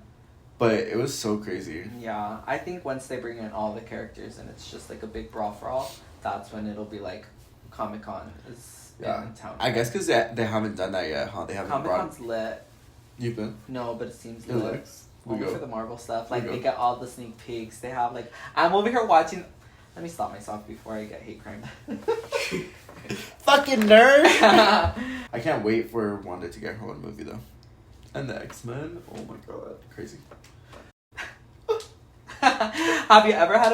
Speaker 2: but it was so crazy.
Speaker 1: Yeah, I think once they bring in all the characters and it's just like a big brawl for all, that's when it'll be like Comic-Con is
Speaker 2: Yeah.
Speaker 1: in town.
Speaker 2: I guess because they haven't done that yet, huh? They haven't
Speaker 1: Comic-Con's lit.
Speaker 2: You've been?
Speaker 1: No, but it seems
Speaker 2: It
Speaker 1: lit.
Speaker 2: looks. We
Speaker 1: Only
Speaker 2: go.
Speaker 1: for the Marvel stuff. Like,
Speaker 2: We go.
Speaker 1: they get all the sneak peeks. They have, like... I'm over here watching... Let me stop myself before I get hate crime.
Speaker 2: Fucking nerd! I can't wait for Wanda to get her own movie, though. And the X-Men. Oh my god. Crazy.
Speaker 1: Have you ever had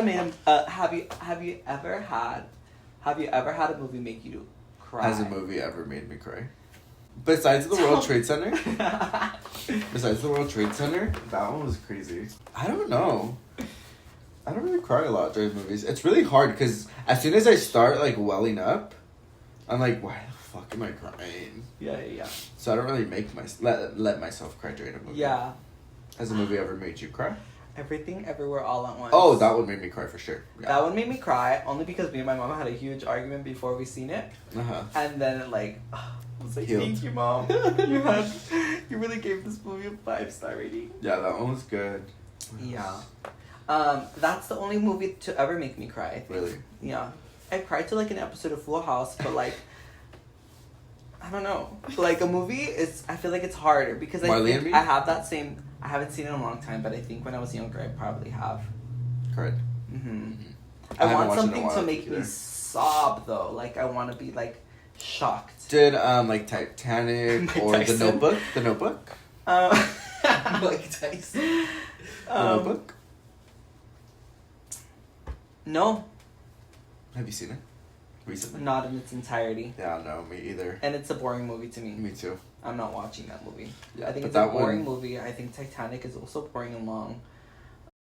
Speaker 1: have you ever had a movie make you cry?
Speaker 2: Has a movie ever made me cry? Besides the World Trade Center? Besides the World Trade Center? That one was crazy. I don't know. I don't really cry a lot during movies. It's really hard because as soon as I start like welling up, I'm like, why the fuck am I crying?
Speaker 1: Yeah.
Speaker 2: So I don't really let myself cry during a movie.
Speaker 1: Yeah.
Speaker 2: Has a movie ever made you cry?
Speaker 1: Everything, Everywhere, All at Once.
Speaker 2: Oh, that one made me cry for sure. Yeah.
Speaker 1: That one made me cry only because me and my mom had a huge argument before we seen it,
Speaker 2: Uh-huh.
Speaker 1: and then it like, I was like,
Speaker 2: Healed.
Speaker 1: thank you, mom. You really gave this movie a 5-star rating.
Speaker 2: Yeah, that one was good.
Speaker 1: Yeah. That's the only movie to ever make me cry, I think.
Speaker 2: Really?
Speaker 1: Yeah. I cried to like an episode of Full House, but like, I don't know. Like a movie is, I feel like it's harder because
Speaker 2: Marley and Me?
Speaker 1: I have that same, I haven't seen it in a long time, but I think when I was younger, I probably have.
Speaker 2: Cried.
Speaker 1: Mm-hmm.
Speaker 2: I
Speaker 1: I
Speaker 2: haven't
Speaker 1: want
Speaker 2: watched it in a
Speaker 1: something
Speaker 2: while
Speaker 1: to make
Speaker 2: either.
Speaker 1: me sob though. Like I want to be like shocked.
Speaker 2: Did like Titanic
Speaker 1: Mike
Speaker 2: or
Speaker 1: Tyson?
Speaker 2: The Notebook? The Notebook?
Speaker 1: Mike Tyson.
Speaker 2: The Notebook?
Speaker 1: No,
Speaker 2: Have you seen it recently?
Speaker 1: not in its entirety.
Speaker 2: Yeah, no, me either.
Speaker 1: And it's a boring movie to me.
Speaker 2: Me too.
Speaker 1: I'm not watching that movie.
Speaker 2: Yeah,
Speaker 1: I think
Speaker 2: but
Speaker 1: it's a
Speaker 2: that
Speaker 1: boring
Speaker 2: one-
Speaker 1: movie. I think Titanic is also boring and long.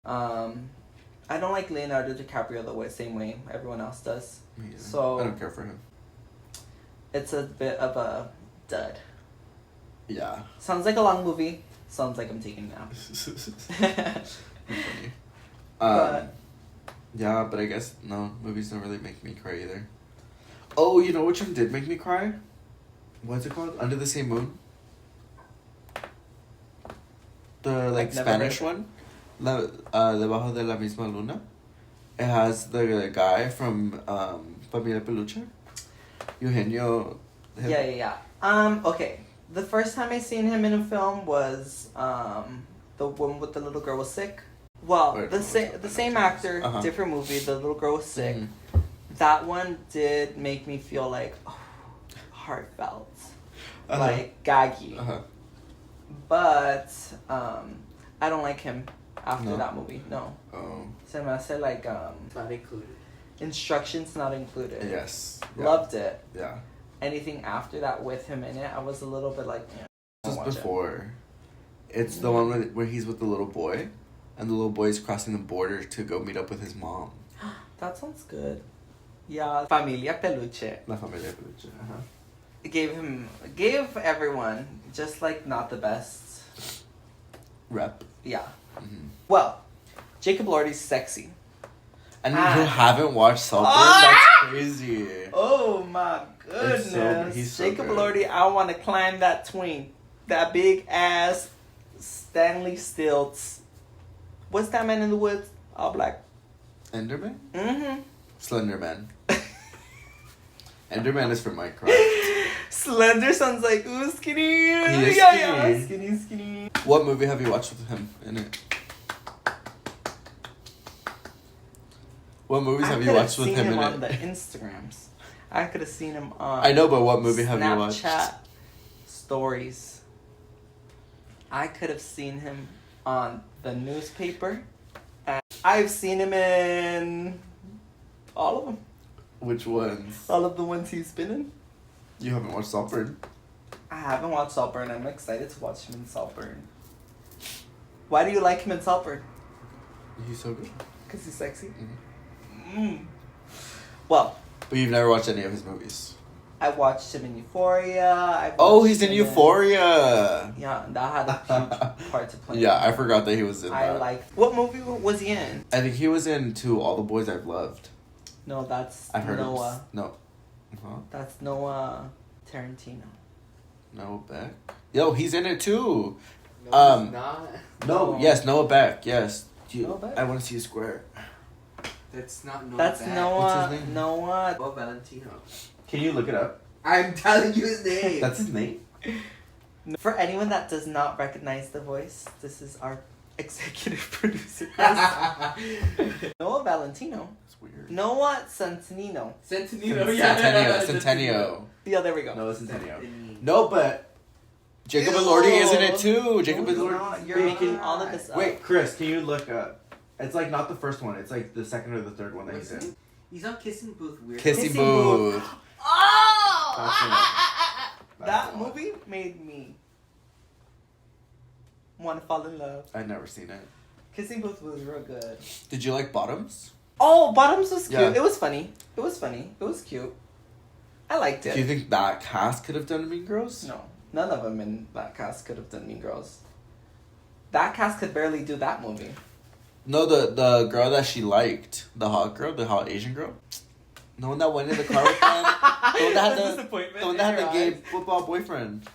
Speaker 1: I don't like Leonardo DiCaprio the same way everyone else does.
Speaker 2: Me either.
Speaker 1: So
Speaker 2: I don't care for him.
Speaker 1: It's a bit of a dud.
Speaker 2: Yeah.
Speaker 1: Sounds like a long movie. Sounds like I'm taking a nap.
Speaker 2: Funny. Yeah, but I guess no, movies don't really make me cry either. Oh, you know which one did make me cry? What's it called? Under the Same Moon? The Spanish one? Debajo de la misma luna. It has the guy from Familia Peluche. Eugenio.
Speaker 1: Yeah. Okay. The first time I seen him in a film was the one with the little girl was sick. Well, the same actor, different movie. The little girl was sick. Mm-hmm. That one did make me feel heartfelt, gaggy. But I don't like him after that movie. No.
Speaker 2: Oh.
Speaker 1: Se me hace
Speaker 3: not included.
Speaker 1: Instructions not included.
Speaker 2: Yes. Yeah.
Speaker 1: Loved it.
Speaker 2: Yeah.
Speaker 1: Anything after that with him in it, I was a little bit
Speaker 2: Just before. It's the one where he's with the little boy, and the little boy is crossing the border to go meet up with his mom.
Speaker 1: That sounds good. Yeah, Familia Peluche.
Speaker 2: La Familia Peluche.
Speaker 1: Gave everyone just not the best
Speaker 2: rep.
Speaker 1: Yeah.
Speaker 2: Mm-hmm.
Speaker 1: Well, Jacob Elordi's sexy.
Speaker 2: And you haven't watched Saltburn? That's crazy.
Speaker 1: Oh my goodness.
Speaker 2: He's so
Speaker 1: Jacob
Speaker 2: good.
Speaker 1: Elordi, I want to climb that twink. That big ass Stanley Stilts. What's that man in the woods? All black.
Speaker 2: Enderman?
Speaker 1: Mm-hmm.
Speaker 2: Slenderman. Enderman is from Minecraft.
Speaker 1: Slender sounds like, ooh, skinny.
Speaker 2: He is
Speaker 1: Yeah,
Speaker 2: skinny.
Speaker 1: Skinny.
Speaker 2: What movie have you watched with him in it? What movies have you watched with him in it?
Speaker 1: I could have seen him on the Instagrams. I could have seen him on
Speaker 2: I know, but what movie have you watched?
Speaker 1: Snapchat stories. I could have seen him on the newspaper. And I've seen him in all of them.
Speaker 2: Which ones?
Speaker 1: All of the ones he's been in.
Speaker 2: You haven't watched Saltburn?
Speaker 1: I haven't watched Saltburn. I'm excited to watch him in Saltburn. Why do you like him in Saltburn?
Speaker 2: He's so good.
Speaker 1: Because he's sexy?
Speaker 2: Mm-hmm.
Speaker 1: Well.
Speaker 2: But you've never watched any of his movies?
Speaker 1: I watched him in Euphoria.
Speaker 2: He's in Euphoria!
Speaker 1: Yeah, that had a huge part to play.
Speaker 2: Yeah, I forgot that he was in that.
Speaker 1: What movie was he in?
Speaker 2: I think he was in To All the Boys I've Loved.
Speaker 1: No, that's
Speaker 2: I've heard
Speaker 1: Noah.
Speaker 2: No. Huh?
Speaker 1: That's Noah Tarantino.
Speaker 2: Noah Beck? Yo, he's in it too.
Speaker 3: No, he's not.
Speaker 2: No, yes, Noah Beck, yes.
Speaker 1: Noah Beck?
Speaker 2: I want to see a square.
Speaker 3: That's not Noah
Speaker 1: That's
Speaker 3: Beck.
Speaker 1: Noah.
Speaker 2: What's his name?
Speaker 1: Noah
Speaker 3: Valentino.
Speaker 2: Can you look it up?
Speaker 3: I'm telling you his name.
Speaker 2: That's his name?
Speaker 1: For anyone that does not recognize the voice, this is our executive producer. Noah Valentino.
Speaker 2: That's weird.
Speaker 1: Noah Centineo.
Speaker 2: Centennial.
Speaker 1: Yeah, there we go.
Speaker 2: Noah Centennial. No, but Jacob Elordi is in it too. Jacob Elordi.
Speaker 1: You're making all of this up.
Speaker 2: Wait, Chris, can you look up? It's not the first one. It's the second or the third one that he's in.
Speaker 3: He's on Kissing Booth. Weird.
Speaker 2: Kissing Booth.
Speaker 1: Oh! That movie made me want to fall in love.
Speaker 2: I'd never seen it.
Speaker 1: Kissing Booth was real good.
Speaker 2: Did you like Bottoms?
Speaker 1: Oh, Bottoms was cute.
Speaker 2: Yeah.
Speaker 1: It was funny. It was cute. I liked it.
Speaker 2: Do you think that cast could have done Mean Girls?
Speaker 1: No. None of them in that cast could have done Mean Girls. That cast could barely do that movie.
Speaker 2: No, the girl that she liked. The hot Asian girl. The one that went in the car with them. The one that had the gay football boyfriend.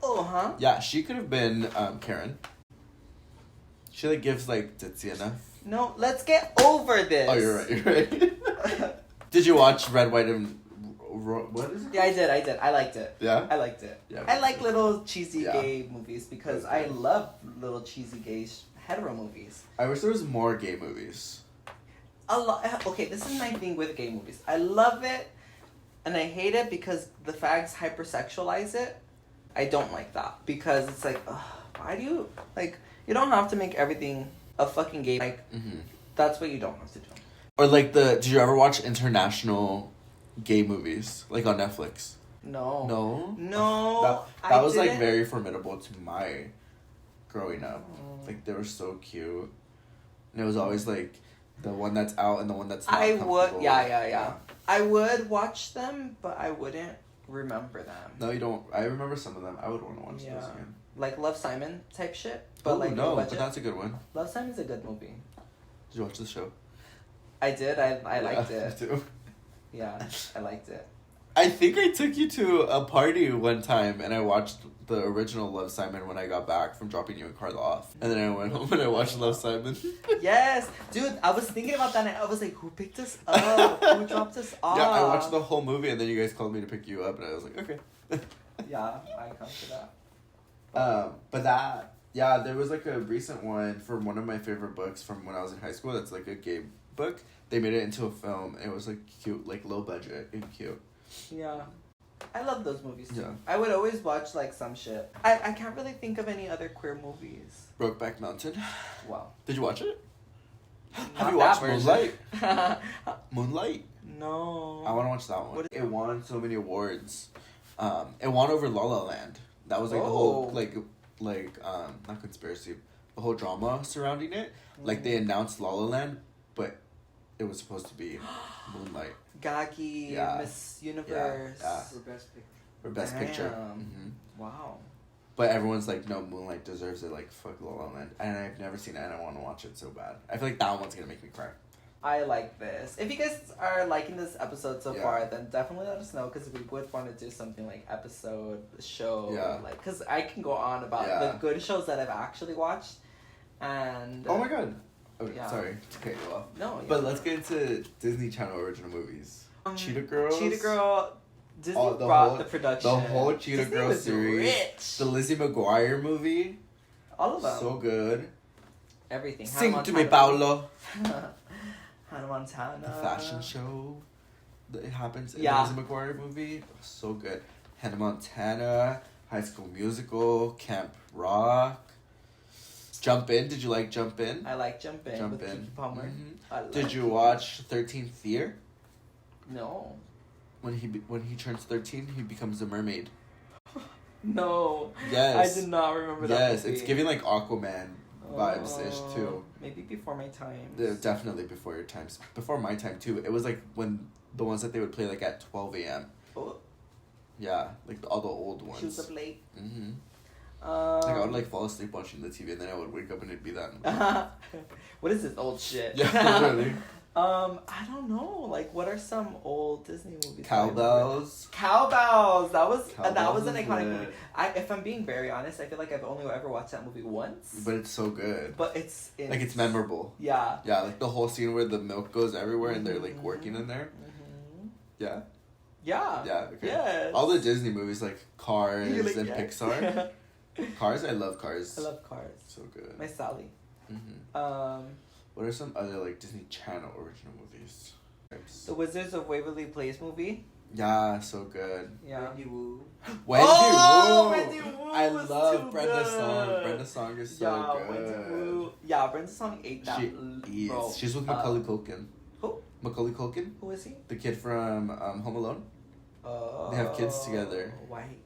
Speaker 1: Oh, huh?
Speaker 2: Yeah, she could have been Karen. She gives ditzy enough.
Speaker 1: No, let's get over this.
Speaker 2: Oh, you're right. Did you watch Red, White, and what is it?
Speaker 1: Yeah, I did. I liked it.
Speaker 2: Yeah?
Speaker 1: I liked it.
Speaker 2: Yeah,
Speaker 1: I like little cheesy gay movies because I love little cheesy gay hetero movies.
Speaker 2: I wish there was more gay movies.
Speaker 1: A lot. Okay, this is my thing with gay movies. I love it, and I hate it because the fags hypersexualize it. I don't like that because it's why do you you don't have to make everything a fucking gay That's what you don't have to do.
Speaker 2: Or did you ever watch international gay movies on Netflix?
Speaker 1: No.
Speaker 2: That was very formidable to my growing up. They were so cute. And it was always like the one that's out and the one that's not
Speaker 1: I would,
Speaker 2: comfortable.
Speaker 1: yeah. I would watch them, but I wouldn't remember them.
Speaker 2: No, you don't. I remember some of them. I would want to watch those again.
Speaker 1: Like Love Simon type shit. But
Speaker 2: Oh,
Speaker 1: like
Speaker 2: no,
Speaker 1: budget.
Speaker 2: but that's a good one.
Speaker 1: Love Simon's a good movie.
Speaker 2: Did you watch the show?
Speaker 1: I did. I liked
Speaker 2: Me
Speaker 1: it.
Speaker 2: too.
Speaker 1: Yeah, I liked it.
Speaker 2: I think I took you to a party one time and I watched the original Love Simon when I got back from dropping you and Carla off. And then I went home and I watched Love Simon.
Speaker 1: Yes, dude, I was thinking about that and I was like, who picked us up? Who dropped us off?
Speaker 2: Yeah, I watched the whole movie and then you guys called me to pick you up and I was like, okay.
Speaker 1: Yeah, I come to that.
Speaker 2: But that, yeah, there was like a recent one from one of my favorite books from when I was in high school. That's like a gay book. They made it into a film. It was like cute, like low budget and cute.
Speaker 1: Yeah. I love those movies too.
Speaker 2: Yeah.
Speaker 1: I would always watch like some shit. I can't really think of any other queer movies.
Speaker 2: Brokeback Mountain.
Speaker 1: Wow.
Speaker 2: Did you watch it?
Speaker 1: Not
Speaker 2: Have you
Speaker 1: that
Speaker 2: watched
Speaker 1: version.
Speaker 2: Moonlight? Moonlight.
Speaker 1: No.
Speaker 2: I want to watch that one.
Speaker 1: What
Speaker 2: It won so many awards. It won over La La Land. That was like the whole not conspiracy, the whole drama surrounding it. Like they announced La La Land, but it was supposed to be Moonlight
Speaker 1: Gaggy,
Speaker 2: Yeah.
Speaker 1: Miss Universe.
Speaker 2: Yeah.
Speaker 3: For best picture.
Speaker 2: for Best
Speaker 1: Damn.
Speaker 2: Picture. Hmm.
Speaker 1: Wow.
Speaker 2: But everyone's like, no, Moonlight deserves it. Like fuck La La Land, and I've never seen it, and I want to watch it so bad. I feel like that one's gonna make me cry.
Speaker 1: I like this. If you guys are liking this episode so
Speaker 2: Yeah.
Speaker 1: far, then definitely let us know because we would want to do something like episode, show,
Speaker 2: Yeah.
Speaker 1: like because I can go on about
Speaker 2: Yeah.
Speaker 1: the good shows that I've actually watched, and
Speaker 2: Oh my god. Okay,
Speaker 1: Yeah.
Speaker 2: sorry to cut you off.
Speaker 1: no,
Speaker 2: But let's get into Disney Channel original movies. Cheetah Girls.
Speaker 1: Cheetah Girl, Disney
Speaker 2: Oh, the
Speaker 1: brought
Speaker 2: whole-
Speaker 1: the production.
Speaker 2: The whole Cheetah
Speaker 1: Disney
Speaker 2: Girl
Speaker 1: was
Speaker 2: series.
Speaker 1: rich.
Speaker 2: The Lizzie McGuire movie.
Speaker 1: All of them.
Speaker 2: So good.
Speaker 1: Everything.
Speaker 2: Sing
Speaker 1: Hannah
Speaker 2: to me,
Speaker 1: Montana.
Speaker 2: Paolo.
Speaker 1: Hannah Montana.
Speaker 2: The fashion show that happens in
Speaker 1: Yeah.
Speaker 2: the Lizzie McGuire movie. So good. Hannah Montana, High School Musical, Camp Rock. Jump In. Did you like Jump In?
Speaker 1: I like Jump In
Speaker 2: Jump
Speaker 1: with
Speaker 2: In.
Speaker 1: Keke Palmer.
Speaker 2: Mhm.
Speaker 1: I love
Speaker 2: Did you
Speaker 1: Keke.
Speaker 2: watch 13th Year?
Speaker 1: No.
Speaker 2: When he turns 13, he becomes a mermaid.
Speaker 1: No.
Speaker 2: Yes.
Speaker 1: I did not remember that
Speaker 2: Yes,
Speaker 1: movie.
Speaker 2: it's giving like Aquaman vibes ish
Speaker 1: Oh,
Speaker 2: too.
Speaker 1: Maybe before my time.
Speaker 2: Definitely before your times. Before my time too. It was like when the ones that they would play like at 12 a.m.
Speaker 1: Oh,
Speaker 2: Yeah, like all the old ones.
Speaker 1: she was up late.
Speaker 2: Mm-hmm. Like I would
Speaker 1: Um,
Speaker 2: like fall asleep watching the TV and then I would wake up and it'd be that.
Speaker 1: what is this old shit?
Speaker 2: Yeah, literally.
Speaker 1: I don't know. Like, what are some old Disney movies? that I remember?
Speaker 2: Cowbells.
Speaker 1: Cowbells. That was an
Speaker 2: Cowbells
Speaker 1: iconic
Speaker 2: is
Speaker 1: movie.
Speaker 2: lit.
Speaker 1: If I'm being very honest, I feel like I've only ever watched that movie once.
Speaker 2: But it's so good.
Speaker 1: But it's
Speaker 2: Like it's memorable.
Speaker 1: Yeah.
Speaker 2: Yeah, like the whole scene where the milk goes everywhere and they're like
Speaker 1: Mhm.
Speaker 2: working in there.
Speaker 1: Mhm.
Speaker 2: Yeah.
Speaker 1: Yeah.
Speaker 2: Yeah. Okay.
Speaker 1: Yes.
Speaker 2: All the Disney movies like Cars
Speaker 1: You're like,
Speaker 2: and
Speaker 1: yes.
Speaker 2: Pixar. Cars, I love Cars.
Speaker 1: I love Cars.
Speaker 2: So good.
Speaker 1: My Sally.
Speaker 2: Mm-hmm. What are some other like Disney Channel original movies?
Speaker 1: The Wizards of Waverly Place movie.
Speaker 2: Yeah, so good.
Speaker 1: Yeah.
Speaker 3: Wendy Wu.
Speaker 2: Wendy
Speaker 1: Oh,
Speaker 2: Wu.
Speaker 1: Wendy Wu
Speaker 2: I
Speaker 1: was
Speaker 2: love
Speaker 1: too
Speaker 2: Brenda's
Speaker 1: good.
Speaker 2: song. Brenda's song is so
Speaker 1: Yeah,
Speaker 2: good.
Speaker 1: Wendy Wu. Yeah, Brenda's song ate that.
Speaker 2: She
Speaker 1: bro.
Speaker 2: is. She's with Macaulay Culkin.
Speaker 1: Who?
Speaker 2: Macaulay Culkin,
Speaker 1: Who is he?
Speaker 2: the kid from Home Alone.
Speaker 1: Oh.
Speaker 2: They have kids together.
Speaker 1: White.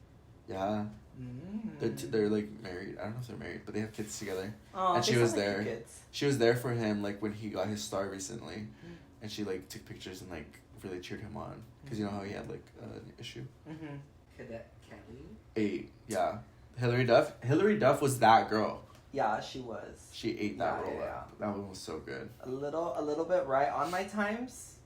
Speaker 2: Yeah,
Speaker 1: Mm.
Speaker 2: they're like married. I don't know if they're married, but they have kids together.
Speaker 1: Oh,
Speaker 2: and
Speaker 1: they
Speaker 2: she was
Speaker 1: sound like
Speaker 2: there.
Speaker 1: good kids.
Speaker 2: She was there for him like when he got his star recently,
Speaker 1: Mm.
Speaker 2: and she like took pictures and like really cheered him on because you know how he had like an issue.
Speaker 1: Mm-hmm.
Speaker 3: Cadet Kelly.
Speaker 2: 8, yeah. Hilary Duff. Hilary Duff was that girl.
Speaker 1: Yeah, she was.
Speaker 2: She ate that
Speaker 1: Yeah,
Speaker 2: role
Speaker 1: yeah,
Speaker 2: up. That one was so good.
Speaker 1: A little bit right on my times.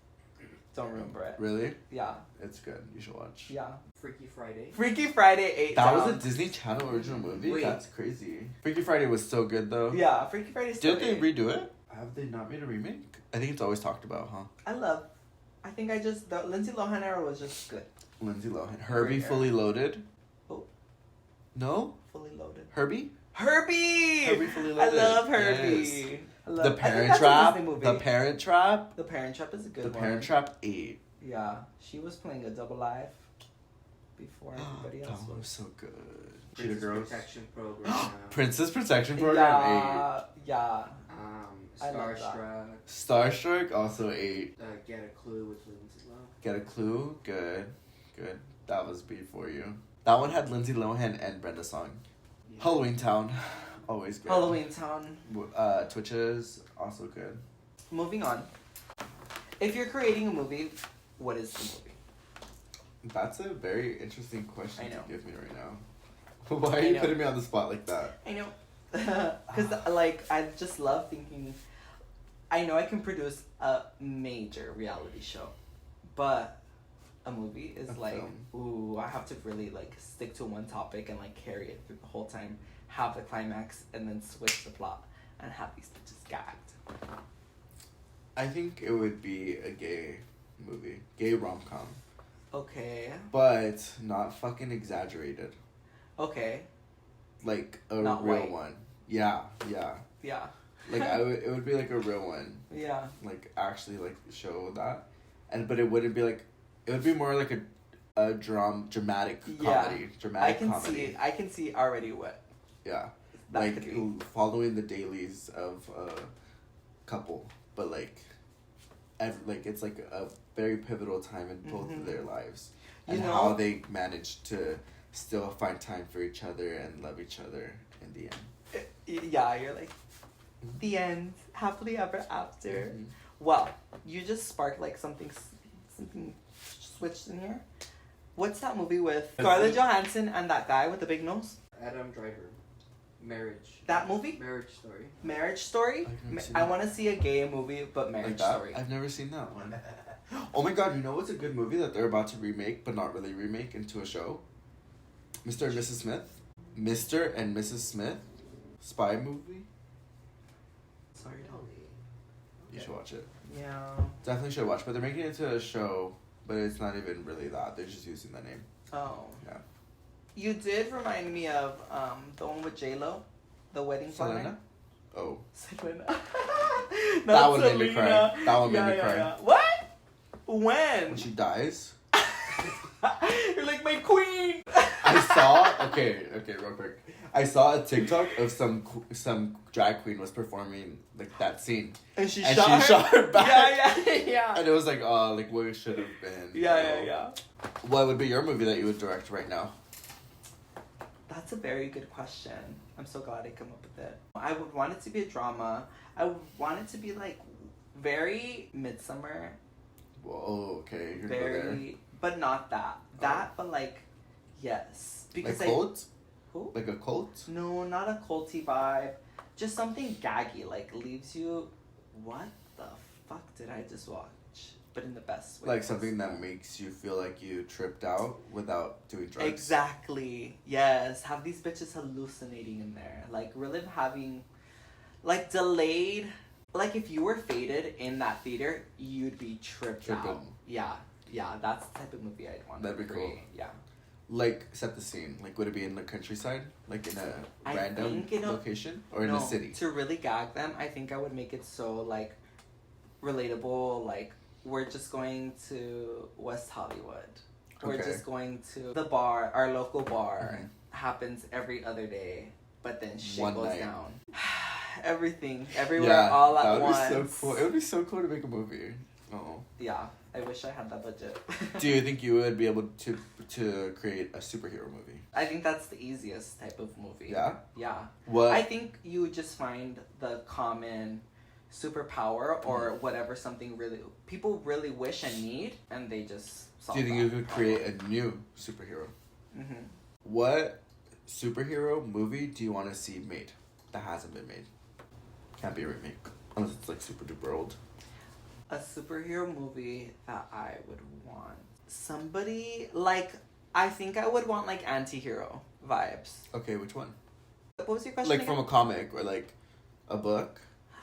Speaker 1: Don't remember it.
Speaker 2: Really?
Speaker 1: Yeah,
Speaker 2: It's good. You should watch.
Speaker 1: yeah.
Speaker 3: Freaky Friday.
Speaker 1: Freaky Friday 8.
Speaker 2: That
Speaker 1: down.
Speaker 2: was a Disney Channel original movie?
Speaker 3: Wait.
Speaker 2: That's crazy. Freaky Friday was so good though.
Speaker 1: Yeah, Freaky Friday.
Speaker 2: Did they redo it? Have they not made a remake? I think it's always talked about, huh?
Speaker 1: I think the Lindsay Lohan era was just good.
Speaker 2: Lindsay Lohan. Herbie
Speaker 1: Great
Speaker 2: Fully Loaded?
Speaker 1: Oh.
Speaker 2: No?
Speaker 1: Fully loaded.
Speaker 2: Herbie?
Speaker 1: Herbie.
Speaker 2: Herbie Fully
Speaker 1: I
Speaker 2: Loaded.
Speaker 1: love Herbie.
Speaker 2: Yes.
Speaker 1: I love,
Speaker 2: The
Speaker 1: I think
Speaker 2: Parent
Speaker 1: that's a
Speaker 2: Trap.
Speaker 1: Disney movie.
Speaker 2: The Parent Trap.
Speaker 1: The Parent Trap is a good
Speaker 2: The
Speaker 1: one.
Speaker 2: Parent Trap 8.
Speaker 1: Yeah, she was playing a double life before everybody
Speaker 2: That
Speaker 1: else
Speaker 2: one was
Speaker 1: was.
Speaker 2: so good. Cheetah
Speaker 3: Princess
Speaker 2: Girls.
Speaker 3: Protection Program.
Speaker 2: Princess Protection Program 8.
Speaker 1: Yeah. I love that.
Speaker 3: Starstruck.
Speaker 2: Starstruck also 8.
Speaker 3: Get a Clue with Lindsay Lohan.
Speaker 2: Get a Clue. Good. Good. That was B for you. That one had Lindsay Lohan and Brenda Song.
Speaker 3: Yeah.
Speaker 2: Halloween Town. Always good.
Speaker 1: Halloween Town.
Speaker 2: Twitches, also good.
Speaker 1: Moving on. If you're creating a movie, what is the movie?
Speaker 2: That's a very interesting question
Speaker 1: I know.
Speaker 2: to give me right now. Why are you putting me on the spot like that?
Speaker 1: I know. Because, like, I just love thinking... I know I can produce a major reality show, but a movie is
Speaker 2: film.
Speaker 1: ooh, I have to really, like, stick to one topic and, like, carry it through the whole time, have the climax, and then switch the plot, and have these bitches gagged.
Speaker 2: I think it would be a gay movie. Gay rom-com.
Speaker 1: Okay.
Speaker 2: But not fucking exaggerated.
Speaker 1: Okay.
Speaker 2: Like a
Speaker 1: Not
Speaker 2: real
Speaker 1: white.
Speaker 2: one. Yeah.
Speaker 1: Yeah.
Speaker 2: Like it would be like a real one.
Speaker 1: Yeah.
Speaker 2: Like actually like show that. But it wouldn't be like, it would be more like a dramatic comedy. Dramatic comedy.
Speaker 1: I can see already what.
Speaker 2: Yeah.
Speaker 1: That
Speaker 2: Like
Speaker 1: could be.
Speaker 2: following the dailies of a couple. But like it's like a very pivotal time in both of their lives. And how they manage to still find time for each other and love each other in the end.
Speaker 1: Yeah, you're like, the end, happily ever after.
Speaker 2: Mm-hmm.
Speaker 1: Well, you just sparked like something switched in here. What's that movie with Scarlett Johansson and that guy with the big nose?
Speaker 3: Adam Driver. Marriage.
Speaker 1: That movie?
Speaker 3: Marriage Story.
Speaker 1: Marriage Story? I want to see a gay movie, but Marriage Story.
Speaker 2: I've never seen that one. Oh my god, you know what's a good movie that they're about to remake, but not really remake into a show? Mr. and Mrs. Smith. Mr. and Mrs. Smith. Spy movie.
Speaker 1: Sorry, Tommy.
Speaker 2: You should watch it.
Speaker 1: Yeah.
Speaker 2: Definitely should watch, but they're making it into a show, but it's not even really that. They're just using the name.
Speaker 1: Oh.
Speaker 2: Yeah.
Speaker 1: You did remind me of the one with J-Lo, the wedding planner.
Speaker 2: Selena? Oh.
Speaker 1: Selena.
Speaker 2: That one made me cry. That one made me cry.
Speaker 1: Yeah. What? When
Speaker 2: She dies?
Speaker 1: You're like my queen.
Speaker 2: I saw, okay, real quick. I saw a TikTok of some drag queen was performing like that scene.
Speaker 1: And she
Speaker 2: shot her back.
Speaker 1: Yeah.
Speaker 2: And it was like, oh, like what it should have been.
Speaker 1: Yeah.
Speaker 2: What would be your movie that you would direct right now?
Speaker 1: That's a very good question. I'm so glad I come up with it. I would want it to be a drama. I would want it to be like very Midsummer.
Speaker 2: Whoa, okay, you're
Speaker 1: Very, but not that. But like, yes. Because
Speaker 2: like cult?
Speaker 1: Who?
Speaker 2: Like a cult?
Speaker 1: No, not a culty vibe. Just something gaggy, like leaves you, what the fuck did I just watch? But in the best way.
Speaker 2: Like something that makes you feel like you tripped out without doing drugs.
Speaker 1: Exactly. Yes. Have these bitches hallucinating in there. Like really having, like delayed. Like if you were faded in that theater, you'd be tripped out. Yeah. That's the type of movie I'd want.
Speaker 2: That'd be
Speaker 1: create.
Speaker 2: cool.
Speaker 1: Yeah.
Speaker 2: Like set the scene. Like would it be in the countryside? Like in a random location? Or in a city?
Speaker 1: To really gag them, I think I would make it so like relatable. Like we're just going to West Hollywood. We're just going to the bar, our local bar.
Speaker 2: Mm-hmm.
Speaker 1: Happens every other day, but then shit
Speaker 2: One
Speaker 1: goes
Speaker 2: night.
Speaker 1: down. Everything, everywhere, all at once.
Speaker 2: That would be so cool. It would be so cool to make a movie. Oh.
Speaker 1: Yeah, I wish I had that budget.
Speaker 2: Do you think you would be able to create a superhero movie?
Speaker 1: I think that's the easiest type of movie.
Speaker 2: Yeah?
Speaker 1: Yeah.
Speaker 2: What?
Speaker 1: I think you would just find the common superpower or whatever something really people really wish and need, and they just solve
Speaker 2: Do you think you could create a new superhero?
Speaker 1: Mm-hmm.
Speaker 2: What superhero movie do you want to see made that hasn't been made? Can't be a remake unless it's like super duper old.
Speaker 1: A superhero movie that I would want. Somebody like, I think I would want like anti-hero vibes.
Speaker 2: Okay, which one?
Speaker 1: What was your question?
Speaker 2: Like
Speaker 1: again?
Speaker 2: from a comic or like a book?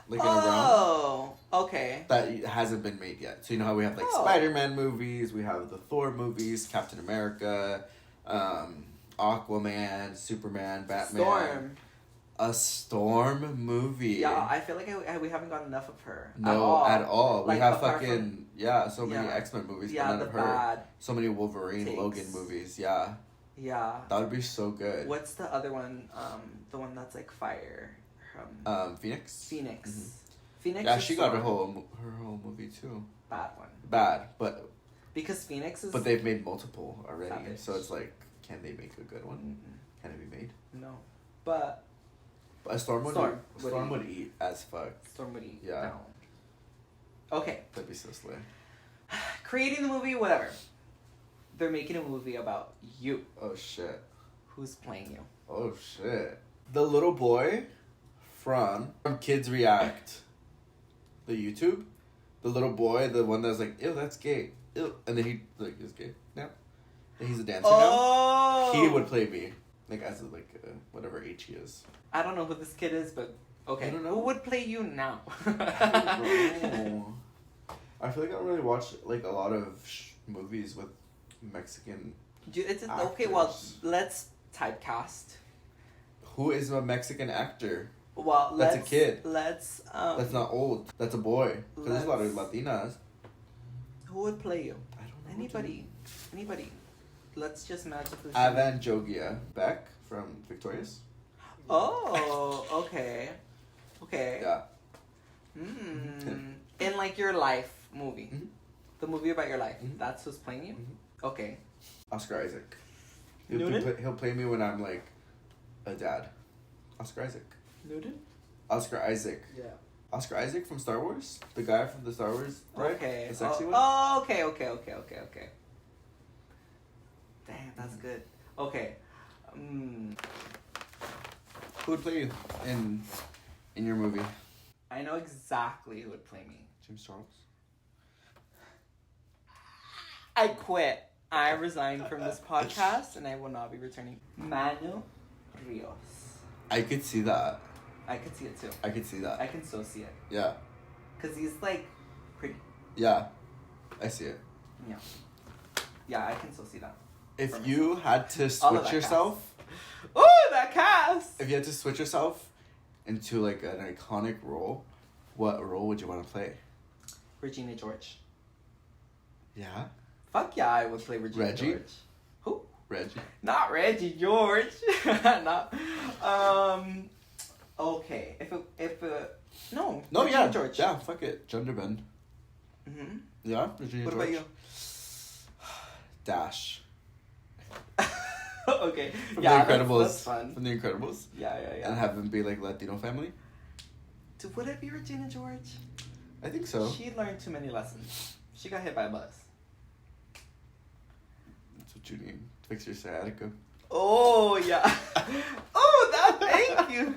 Speaker 2: Like in a realm
Speaker 1: Oh, okay.
Speaker 2: that hasn't been made yet. So you know how we have like Spider-Man movies, we have the Thor movies, Captain America, Aquaman, Superman, Batman.
Speaker 1: Storm.
Speaker 2: A Storm movie.
Speaker 1: Yeah, I feel like we haven't got enough of her.
Speaker 2: No, at all.
Speaker 1: Like,
Speaker 2: we have
Speaker 1: apart
Speaker 2: fucking so many X-Men movies, but none of her.
Speaker 1: Bad
Speaker 2: So many Wolverine,
Speaker 1: takes.
Speaker 2: Logan movies. Yeah,
Speaker 1: Yeah.
Speaker 2: that would be so good.
Speaker 1: What's the other one? The one that's like fire.
Speaker 2: Phoenix.
Speaker 1: Phoenix.
Speaker 2: Mm-hmm.
Speaker 1: Phoenix.
Speaker 2: Yeah,
Speaker 1: is
Speaker 2: she got her
Speaker 1: Storm.
Speaker 2: whole movie too.
Speaker 1: Bad one.
Speaker 2: Bad, but
Speaker 1: Because Phoenix is.
Speaker 2: but they've made multiple already,
Speaker 1: Savage.
Speaker 2: so it's like, can they make a good one?
Speaker 1: Mm-mm.
Speaker 2: Can it be made?
Speaker 1: No, but
Speaker 2: A storm would
Speaker 1: Storm
Speaker 2: eat,
Speaker 1: would
Speaker 2: storm
Speaker 1: eat.
Speaker 2: would eat as fuck.
Speaker 1: Storm would eat.
Speaker 2: Yeah.
Speaker 1: Down. Okay.
Speaker 2: That'd be so slay.
Speaker 1: Creating the movie, whatever. They're making a movie about you.
Speaker 2: Oh shit.
Speaker 1: Who's playing you?
Speaker 2: Oh shit. The little boy from Kids React, the YouTube. The little boy, the one that's like, ew, that's gay. Ew. And then he like is gay now. And he's a dancer
Speaker 1: Oh!
Speaker 2: now. He would play me. Like as a, like whatever age he is.
Speaker 1: I don't know who this kid is, but okay.
Speaker 2: I don't know.
Speaker 1: Who would play you now?
Speaker 2: Oh. I feel like I don't really watch like a lot of movies with Mexican.
Speaker 1: Okay, well,
Speaker 2: actors.
Speaker 1: let's typecast.
Speaker 2: Who is a Mexican actor?
Speaker 1: Well,
Speaker 2: That's a kid.
Speaker 1: Let's
Speaker 2: That's not old. That's a boy. Because there's a lot of
Speaker 1: Let's-
Speaker 2: Latinas.
Speaker 1: Who would play you?
Speaker 2: I don't know.
Speaker 1: Anybody. Let's just magically.
Speaker 2: Avan Jogia Beck from Victorious.
Speaker 1: Oh, okay. Okay.
Speaker 2: Yeah.
Speaker 1: In like your life movie.
Speaker 2: Mhm.
Speaker 1: The movie about your life.
Speaker 2: Mhm.
Speaker 1: That's who's playing you?
Speaker 2: Mhm.
Speaker 1: Okay.
Speaker 2: Oscar Isaac.
Speaker 1: Newton?
Speaker 2: He'll play me when I'm like a dad. Oscar Isaac.
Speaker 1: Newton?
Speaker 2: Oscar Isaac.
Speaker 1: Yeah.
Speaker 2: Oscar Isaac from Star Wars? The guy from the Star Wars, right?
Speaker 1: Okay.
Speaker 2: The sexy one?
Speaker 1: Oh, okay. Damn, that's good. Okay.
Speaker 2: Who would play you in your movie?
Speaker 1: I know exactly who would play me.
Speaker 2: James Charles?
Speaker 1: I quit. I resigned from this podcast and I will not be returning. Manu Rios.
Speaker 2: I could see that.
Speaker 1: I could see it too.
Speaker 2: I could see that.
Speaker 1: I can so see it.
Speaker 2: Yeah.
Speaker 1: Because he's like pretty.
Speaker 2: Yeah. I see it.
Speaker 1: Yeah. Yeah, I can so see that.
Speaker 2: If you had to
Speaker 1: All of
Speaker 2: switch
Speaker 1: that
Speaker 2: yourself,
Speaker 1: Oh, that cast!
Speaker 2: if you had to switch yourself into like an iconic role, what role would you want to play?
Speaker 1: Regina George.
Speaker 2: Yeah.
Speaker 1: Fuck yeah, I would play Regina
Speaker 2: Reggie?
Speaker 1: George. Who?
Speaker 2: Reggie.
Speaker 1: Not Reggie George. Not. Okay. No.
Speaker 2: No,
Speaker 1: Regina
Speaker 2: yeah.
Speaker 1: George.
Speaker 2: Yeah, fuck it. Gender bend.
Speaker 1: Mm-hmm.
Speaker 2: Yeah, Regina
Speaker 1: What
Speaker 2: George.
Speaker 1: about you?
Speaker 2: Dash.
Speaker 1: Okay.
Speaker 2: From
Speaker 1: Yeah,
Speaker 2: The Incredibles.
Speaker 1: That's fun.
Speaker 2: From The Incredibles.
Speaker 1: Yeah.
Speaker 2: And have them be like Latino family.
Speaker 1: Dude, would it be Regina George?
Speaker 2: I think so.
Speaker 1: She learned too many lessons. She got hit by a bus.
Speaker 2: That's what you need. Fix your sciatica.
Speaker 1: Oh yeah. Oh, that. Thank you.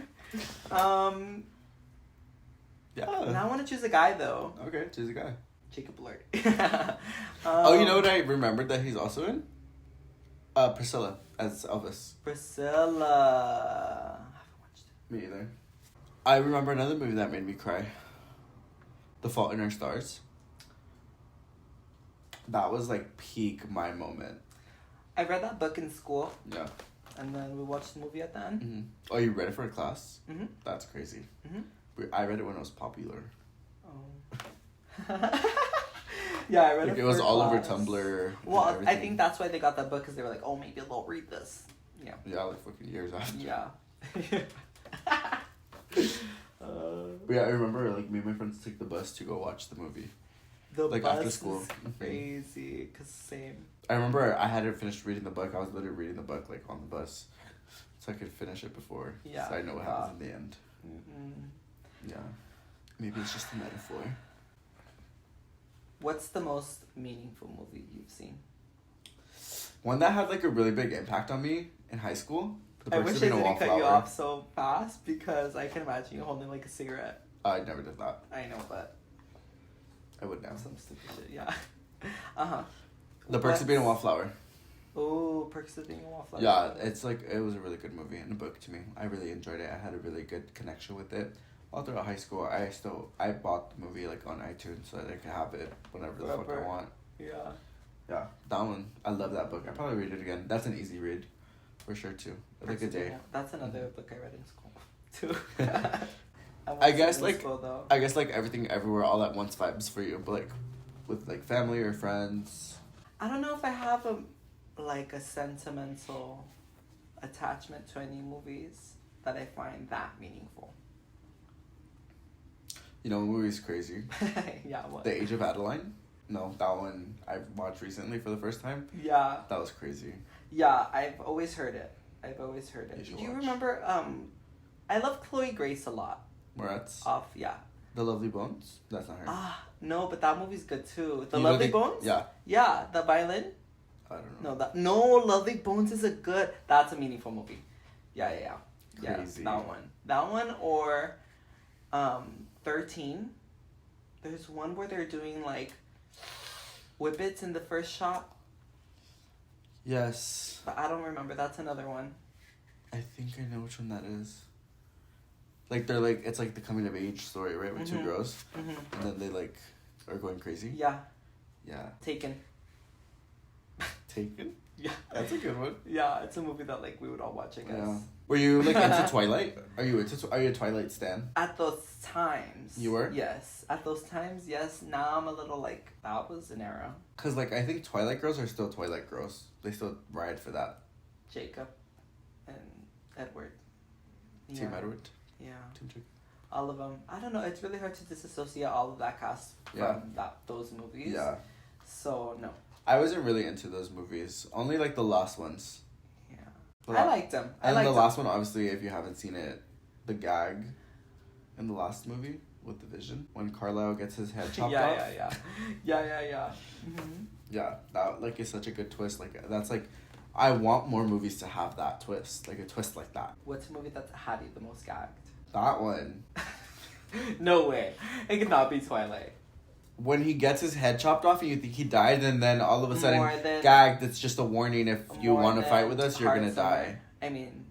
Speaker 2: Yeah.
Speaker 1: Now I want to choose a guy though.
Speaker 2: Okay, choose a guy.
Speaker 1: Jacob Blurt.
Speaker 2: Oh, you know what I remembered that he's also in? Priscilla as Elvis.
Speaker 1: Priscilla. I haven't watched it.
Speaker 2: Me either. I remember another movie that made me cry. The Fault in Our Stars. That was like peak my moment.
Speaker 1: I read that book in school,
Speaker 2: Yeah.
Speaker 1: and then we watched the movie at the end.
Speaker 2: Mm-hmm. Oh, you read it for a class?
Speaker 1: Mm-hmm.
Speaker 2: That's crazy.
Speaker 1: Mm-hmm.
Speaker 2: I read it when it was popular.
Speaker 1: Oh. Yeah, I read
Speaker 2: Like
Speaker 1: it.
Speaker 2: it was
Speaker 1: for
Speaker 2: all over
Speaker 1: class.
Speaker 2: Tumblr. and
Speaker 1: Well, I
Speaker 2: everything.
Speaker 1: think that's why they got that book because they were like, oh, maybe they'll read this. Yeah.
Speaker 2: Yeah, like fucking years after.
Speaker 1: Yeah.
Speaker 2: But yeah, I remember like me and my friends took the bus to go watch the movie.
Speaker 1: The
Speaker 2: Like,
Speaker 1: bus
Speaker 2: after school.
Speaker 1: is crazy. Cause same.
Speaker 2: I remember I hadn't finished reading the book. I was literally reading the book like on the bus, so I could finish it before.
Speaker 1: Yeah.
Speaker 2: So I know what happens in the end.
Speaker 1: Mm-mm.
Speaker 2: Yeah. Maybe it's just a metaphor.
Speaker 1: What's the most meaningful movie you've seen?
Speaker 2: One that had like a really big impact on me in high school. The
Speaker 1: I
Speaker 2: Perks
Speaker 1: wish
Speaker 2: of
Speaker 1: I
Speaker 2: Being a
Speaker 1: didn't cut you
Speaker 2: Wallflower.
Speaker 1: off so fast because I can imagine you holding like a cigarette.
Speaker 2: I never did that.
Speaker 1: I know, but
Speaker 2: I would now.
Speaker 1: some stupid shit. Yeah. Uh-huh.
Speaker 2: The Perks of Being a Wallflower.
Speaker 1: Oh, Perks of Being a Wallflower.
Speaker 2: Yeah, it's like it was a really good movie and a book to me. I really enjoyed it. I had a really good connection with it. All throughout high school, I bought the movie like on iTunes so that I could have it whenever the fuck I
Speaker 1: Forever.
Speaker 2: want.
Speaker 1: Yeah.
Speaker 2: Yeah, that one. I love that book. I probably read it again. That's an easy read, for sure too. Like a day.
Speaker 1: That's another book I read in school too.
Speaker 2: I guess
Speaker 1: in
Speaker 2: like
Speaker 1: school, though.
Speaker 2: I guess like Everything Everywhere All at Once vibes for you, but like with like family or friends.
Speaker 1: I don't know if I have a sentimental attachment to any movies that I find that meaningful.
Speaker 2: You know, movie's crazy.
Speaker 1: Yeah, what?
Speaker 2: The Age of Adeline. No, that one I watched recently for the first time.
Speaker 1: Yeah,
Speaker 2: That was crazy.
Speaker 1: yeah. I've always heard it.
Speaker 2: You
Speaker 1: Do
Speaker 2: should
Speaker 1: you
Speaker 2: watch.
Speaker 1: remember I love Chloe Grace a lot.
Speaker 2: Moretz?
Speaker 1: Yeah.
Speaker 2: The Lovely Bones? That's not her.
Speaker 1: No, but that movie's good too. The
Speaker 2: You
Speaker 1: Lovely
Speaker 2: don't think-
Speaker 1: Bones?
Speaker 2: Yeah.
Speaker 1: Yeah, the violin.
Speaker 2: I don't know.
Speaker 1: No, Lovely Bones is that's a meaningful movie. Yeah.
Speaker 2: Crazy.
Speaker 1: Yeah, that one or 13. There's one where they're doing like whippets in the first shot,
Speaker 2: Yes.
Speaker 1: but I don't remember. That's another one.
Speaker 2: I think I know which one that is. Like, they're like, it's like the coming of age story, right? With two girls.
Speaker 1: Mm-hmm.
Speaker 2: And then they like are going crazy.
Speaker 1: Yeah.
Speaker 2: Yeah.
Speaker 1: Taken.
Speaker 2: Taken?
Speaker 1: Yeah.
Speaker 2: That's a good one.
Speaker 1: Yeah, it's a movie that like we would all watch, I guess.
Speaker 2: Yeah. Were you like into Twilight? Are you a Twilight stan?
Speaker 1: At those times.
Speaker 2: You were?
Speaker 1: Yes. At those times, yes. Now I'm a little like, that was an era.
Speaker 2: Cause like I think Twilight girls are still Twilight girls. They still ride for that.
Speaker 1: Jacob and Edward.
Speaker 2: Team Edward.
Speaker 1: Yeah.
Speaker 2: Team Jacob.
Speaker 1: All of them. I don't know. It's really hard to disassociate all of that cast from those movies.
Speaker 2: Yeah.
Speaker 1: So, no.
Speaker 2: I wasn't really into those movies. Only like the last ones.
Speaker 1: Yeah. I liked them.
Speaker 2: And the last one, obviously, if you haven't seen it, the gag in the last movie with the Vision when Carlisle gets his head chopped off.
Speaker 1: Yeah. Mm-hmm.
Speaker 2: Yeah, that like is such a good twist. Like that's like, I want more movies to have that twist, like a twist like that.
Speaker 1: What's a movie that's had you the most gagged?
Speaker 2: That one.
Speaker 1: No way. It could not be Twilight.
Speaker 2: When he gets his head chopped off and you think he died, and then all of a sudden gagged. It's just a warning. If you want to fight with us, you're gonna die.
Speaker 1: I mean,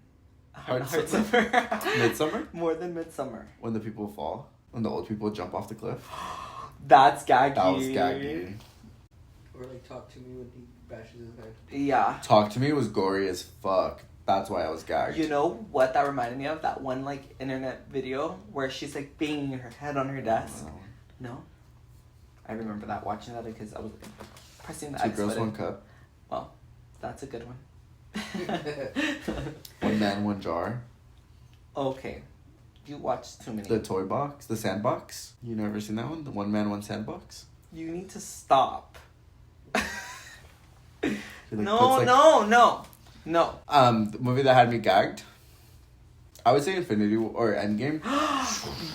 Speaker 2: Heartsummer. Midsummer.
Speaker 1: More than Midsummer.
Speaker 2: When the people fall, when the old people jump off the cliff.
Speaker 1: That's gaggy.
Speaker 2: That was gaggy.
Speaker 3: Or like Talk to Me when he bashes his head.
Speaker 1: Yeah.
Speaker 2: Talk to Me was gory as fuck. That's why I was gagged.
Speaker 1: You know what that reminded me of? That one like internet video where she's like banging her head on her desk. No. I remember that, watching that because I was pressing the
Speaker 2: Two
Speaker 1: X
Speaker 2: Girls,
Speaker 1: button.
Speaker 2: One Cup.
Speaker 1: Well, that's a good one.
Speaker 2: One Man, One Jar.
Speaker 1: Okay. You watched too many.
Speaker 2: The Toy Box, the Sandbox. You never seen that one? The One Man, One Sandbox?
Speaker 1: You need to stop.
Speaker 2: He, like,
Speaker 1: No.
Speaker 2: The movie that had me gagged, I would say Infinity War or Endgame.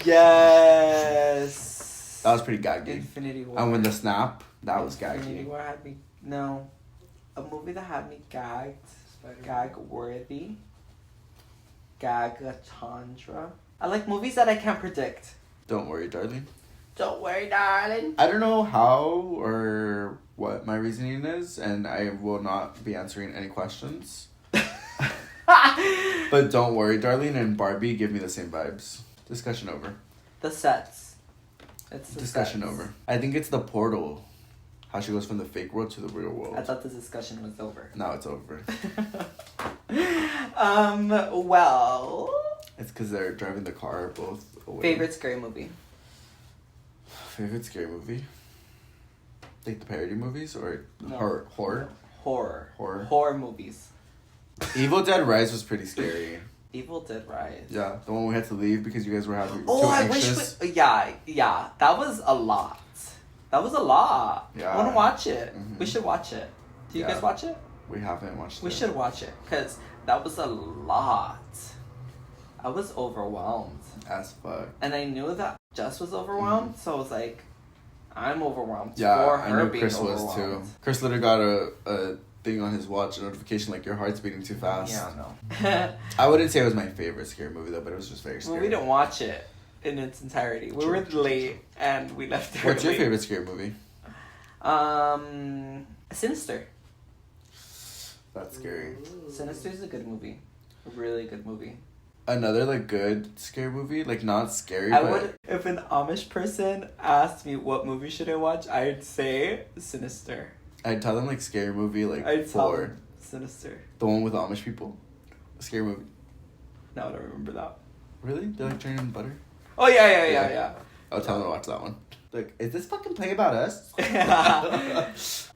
Speaker 1: Yes.
Speaker 2: That was pretty gaggy.
Speaker 1: Infinity War.
Speaker 2: And when the snap, that was
Speaker 1: Infinity
Speaker 2: gaggy.
Speaker 1: War had me. No. A movie that had me gagged.
Speaker 3: Spider-Man.
Speaker 1: Gag-worthy. Gag-a-chandra. I like movies that I can't predict.
Speaker 2: Don't worry, darling.
Speaker 1: Don't worry, darling.
Speaker 2: I don't know how or what my reasoning is, and I will not be answering any questions. But don't worry, darling, and Barbie give me the same vibes. Discussion over.
Speaker 1: The sets. It's the
Speaker 2: Discussion
Speaker 1: sets.
Speaker 2: over. I think it's the portal. How she goes from the fake world to the real world.
Speaker 1: I thought the discussion was over.
Speaker 2: Now it's over.
Speaker 1: Well.
Speaker 2: It's because they're driving the car both away.
Speaker 1: Favorite scary movie?
Speaker 2: Favorite scary movie? Like the parody movies or
Speaker 1: No.
Speaker 2: horror?
Speaker 1: Horror movies.
Speaker 2: Evil Dead Rise was pretty scary.
Speaker 1: Evil Dead Rise.
Speaker 2: Yeah, the one we had to leave because you guys were having
Speaker 1: Oh,
Speaker 2: too
Speaker 1: I
Speaker 2: anxious.
Speaker 1: wish. Yeah. That was a lot.
Speaker 2: Yeah.
Speaker 1: I want to watch it.
Speaker 2: Mhm.
Speaker 1: We should watch it. Do you
Speaker 2: Yeah.
Speaker 1: guys watch it?
Speaker 2: We haven't watched it.
Speaker 1: We should watch it because that was a lot. I was overwhelmed.
Speaker 2: As fuck.
Speaker 1: And I knew that Jess was overwhelmed, so I was like, I'm overwhelmed.
Speaker 2: Yeah,
Speaker 1: for
Speaker 2: I
Speaker 1: her
Speaker 2: knew
Speaker 1: being
Speaker 2: Chris was too.
Speaker 1: overwhelmed.
Speaker 2: Chris literally got a thing on his watch, a notification like your heart's beating too fast.
Speaker 1: Yeah, no.
Speaker 2: I wouldn't say it was my favorite scary movie though, but it was just very scary.
Speaker 1: Well, we didn't watch it in its entirety. We were late and we left early.
Speaker 2: What's your favorite scary movie?
Speaker 1: Sinister.
Speaker 2: That's scary.
Speaker 1: Sinister is a good movie. A really good movie.
Speaker 2: Another like good scary movie, like not scary,
Speaker 1: I
Speaker 2: but
Speaker 1: would, if an Amish person asked me what movie should I watch, I'd say Sinister.
Speaker 2: I'd tell them like scary movie like
Speaker 1: I'd tell
Speaker 2: 4.
Speaker 1: them Sinister.
Speaker 2: The one with the Amish people. A scary movie.
Speaker 1: No, I don't remember that.
Speaker 2: Really? They're like turning in butter?
Speaker 1: Oh yeah.
Speaker 2: I'll tell them to watch that one. Like, is this fucking play about us?
Speaker 1: Yeah.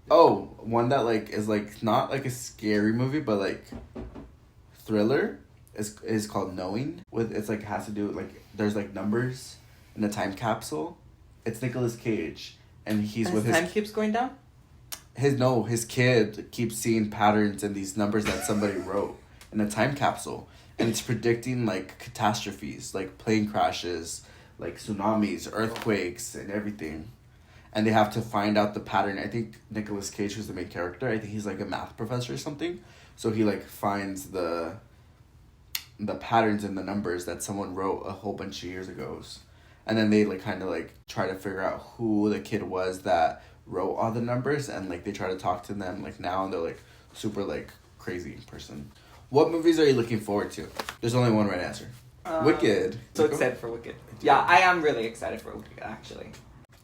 Speaker 2: Oh, one that like is like not like a scary movie, but like thriller is called Knowing. It's like has to do with like there's like numbers in a time capsule. It's Nicolas Cage, and he's with
Speaker 1: time keeps going down.
Speaker 2: his kid keeps seeing patterns in these numbers that somebody wrote in a time capsule, and it's predicting like catastrophes, like plane crashes, like tsunamis, earthquakes, and everything. And they have to find out the pattern. I think Nicolas Cage, who's the main character, I think he's like a math professor or something. So he like finds the patterns in the numbers that someone wrote a whole bunch of years ago. And then they like kind of like try to figure out who the kid was that wrote all the numbers, and like they try to talk to them like now, and they're like super like crazy person. What movies are you looking forward to? There's only one right answer. Wicked.
Speaker 1: So excited for Wicked. Yeah, I am really excited for Wicked, actually.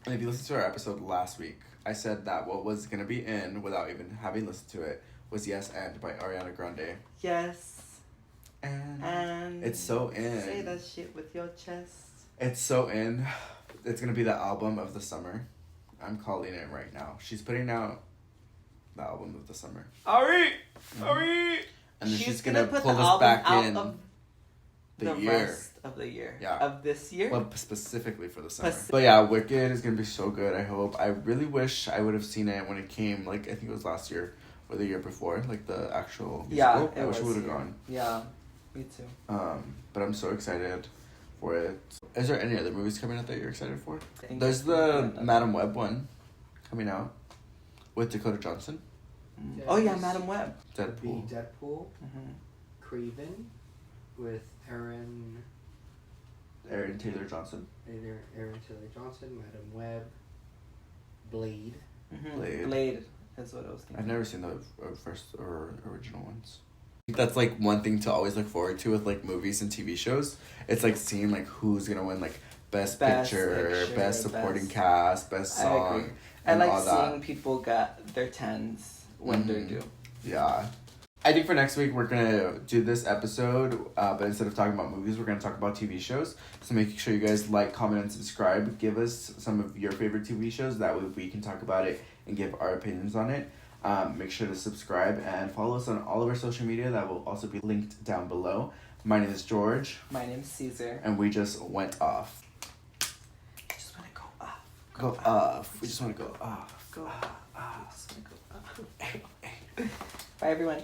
Speaker 2: And if you listened to our episode last week, I said that what was going to be in, without even having listened to it, was Yes and by Ariana Grande.
Speaker 1: Yes. And
Speaker 2: it's so in.
Speaker 1: Say that shit with your chest.
Speaker 2: It's so in. It's going to be the album of the summer. I'm calling it right now. She's putting out the album of the summer.
Speaker 1: Ari!
Speaker 2: Mm-hmm.
Speaker 1: Ari!
Speaker 2: And then she's
Speaker 1: gonna
Speaker 2: pull us back in
Speaker 1: the
Speaker 2: year.
Speaker 1: rest of the year.
Speaker 2: Yeah.
Speaker 1: Of this year?
Speaker 2: Well, specifically for the summer. But yeah, Wicked is going to be so good, I hope. I really wish I would have seen it when it came, like, I think it was last year or the year before, like the actual musical. I wish I would have gone.
Speaker 1: Yeah, me too.
Speaker 2: But I'm so excited for it. Is there any other movies coming out that you're excited for?
Speaker 1: There's
Speaker 2: the Madam Web one coming out with Dakota Johnson.
Speaker 3: Yes.
Speaker 1: Oh yeah, Madam Web.
Speaker 2: Deadpool.
Speaker 3: Deadpool. Craven with Aaron
Speaker 2: Taylor Johnson.
Speaker 3: Aaron Taylor Johnson, Madam Web, Blade.
Speaker 1: Blade is what I was thinking.
Speaker 2: I've never seen the first or original ones. That's like one thing to always look forward to with like movies and TV shows. It's like seeing like who's gonna win like best picture, best supporting cast, best song.
Speaker 1: I agree. I like seeing people get their 10s when they're due.
Speaker 2: Yeah. I think for next week we're gonna do this episode, but instead of talking about movies, we're gonna talk about TV shows. So make sure you guys like, comment, and subscribe. Give us some of your favorite TV shows. That way we can talk about it and give our opinions on it. Make sure to subscribe and follow us on all of our social media. That will also be linked down below. My name is George.
Speaker 1: My name's Cesar.
Speaker 2: And we just went off.
Speaker 1: I just want to go off.
Speaker 2: Go off. We just want to go off.
Speaker 1: Go off. I just want to go off. Bye, everyone.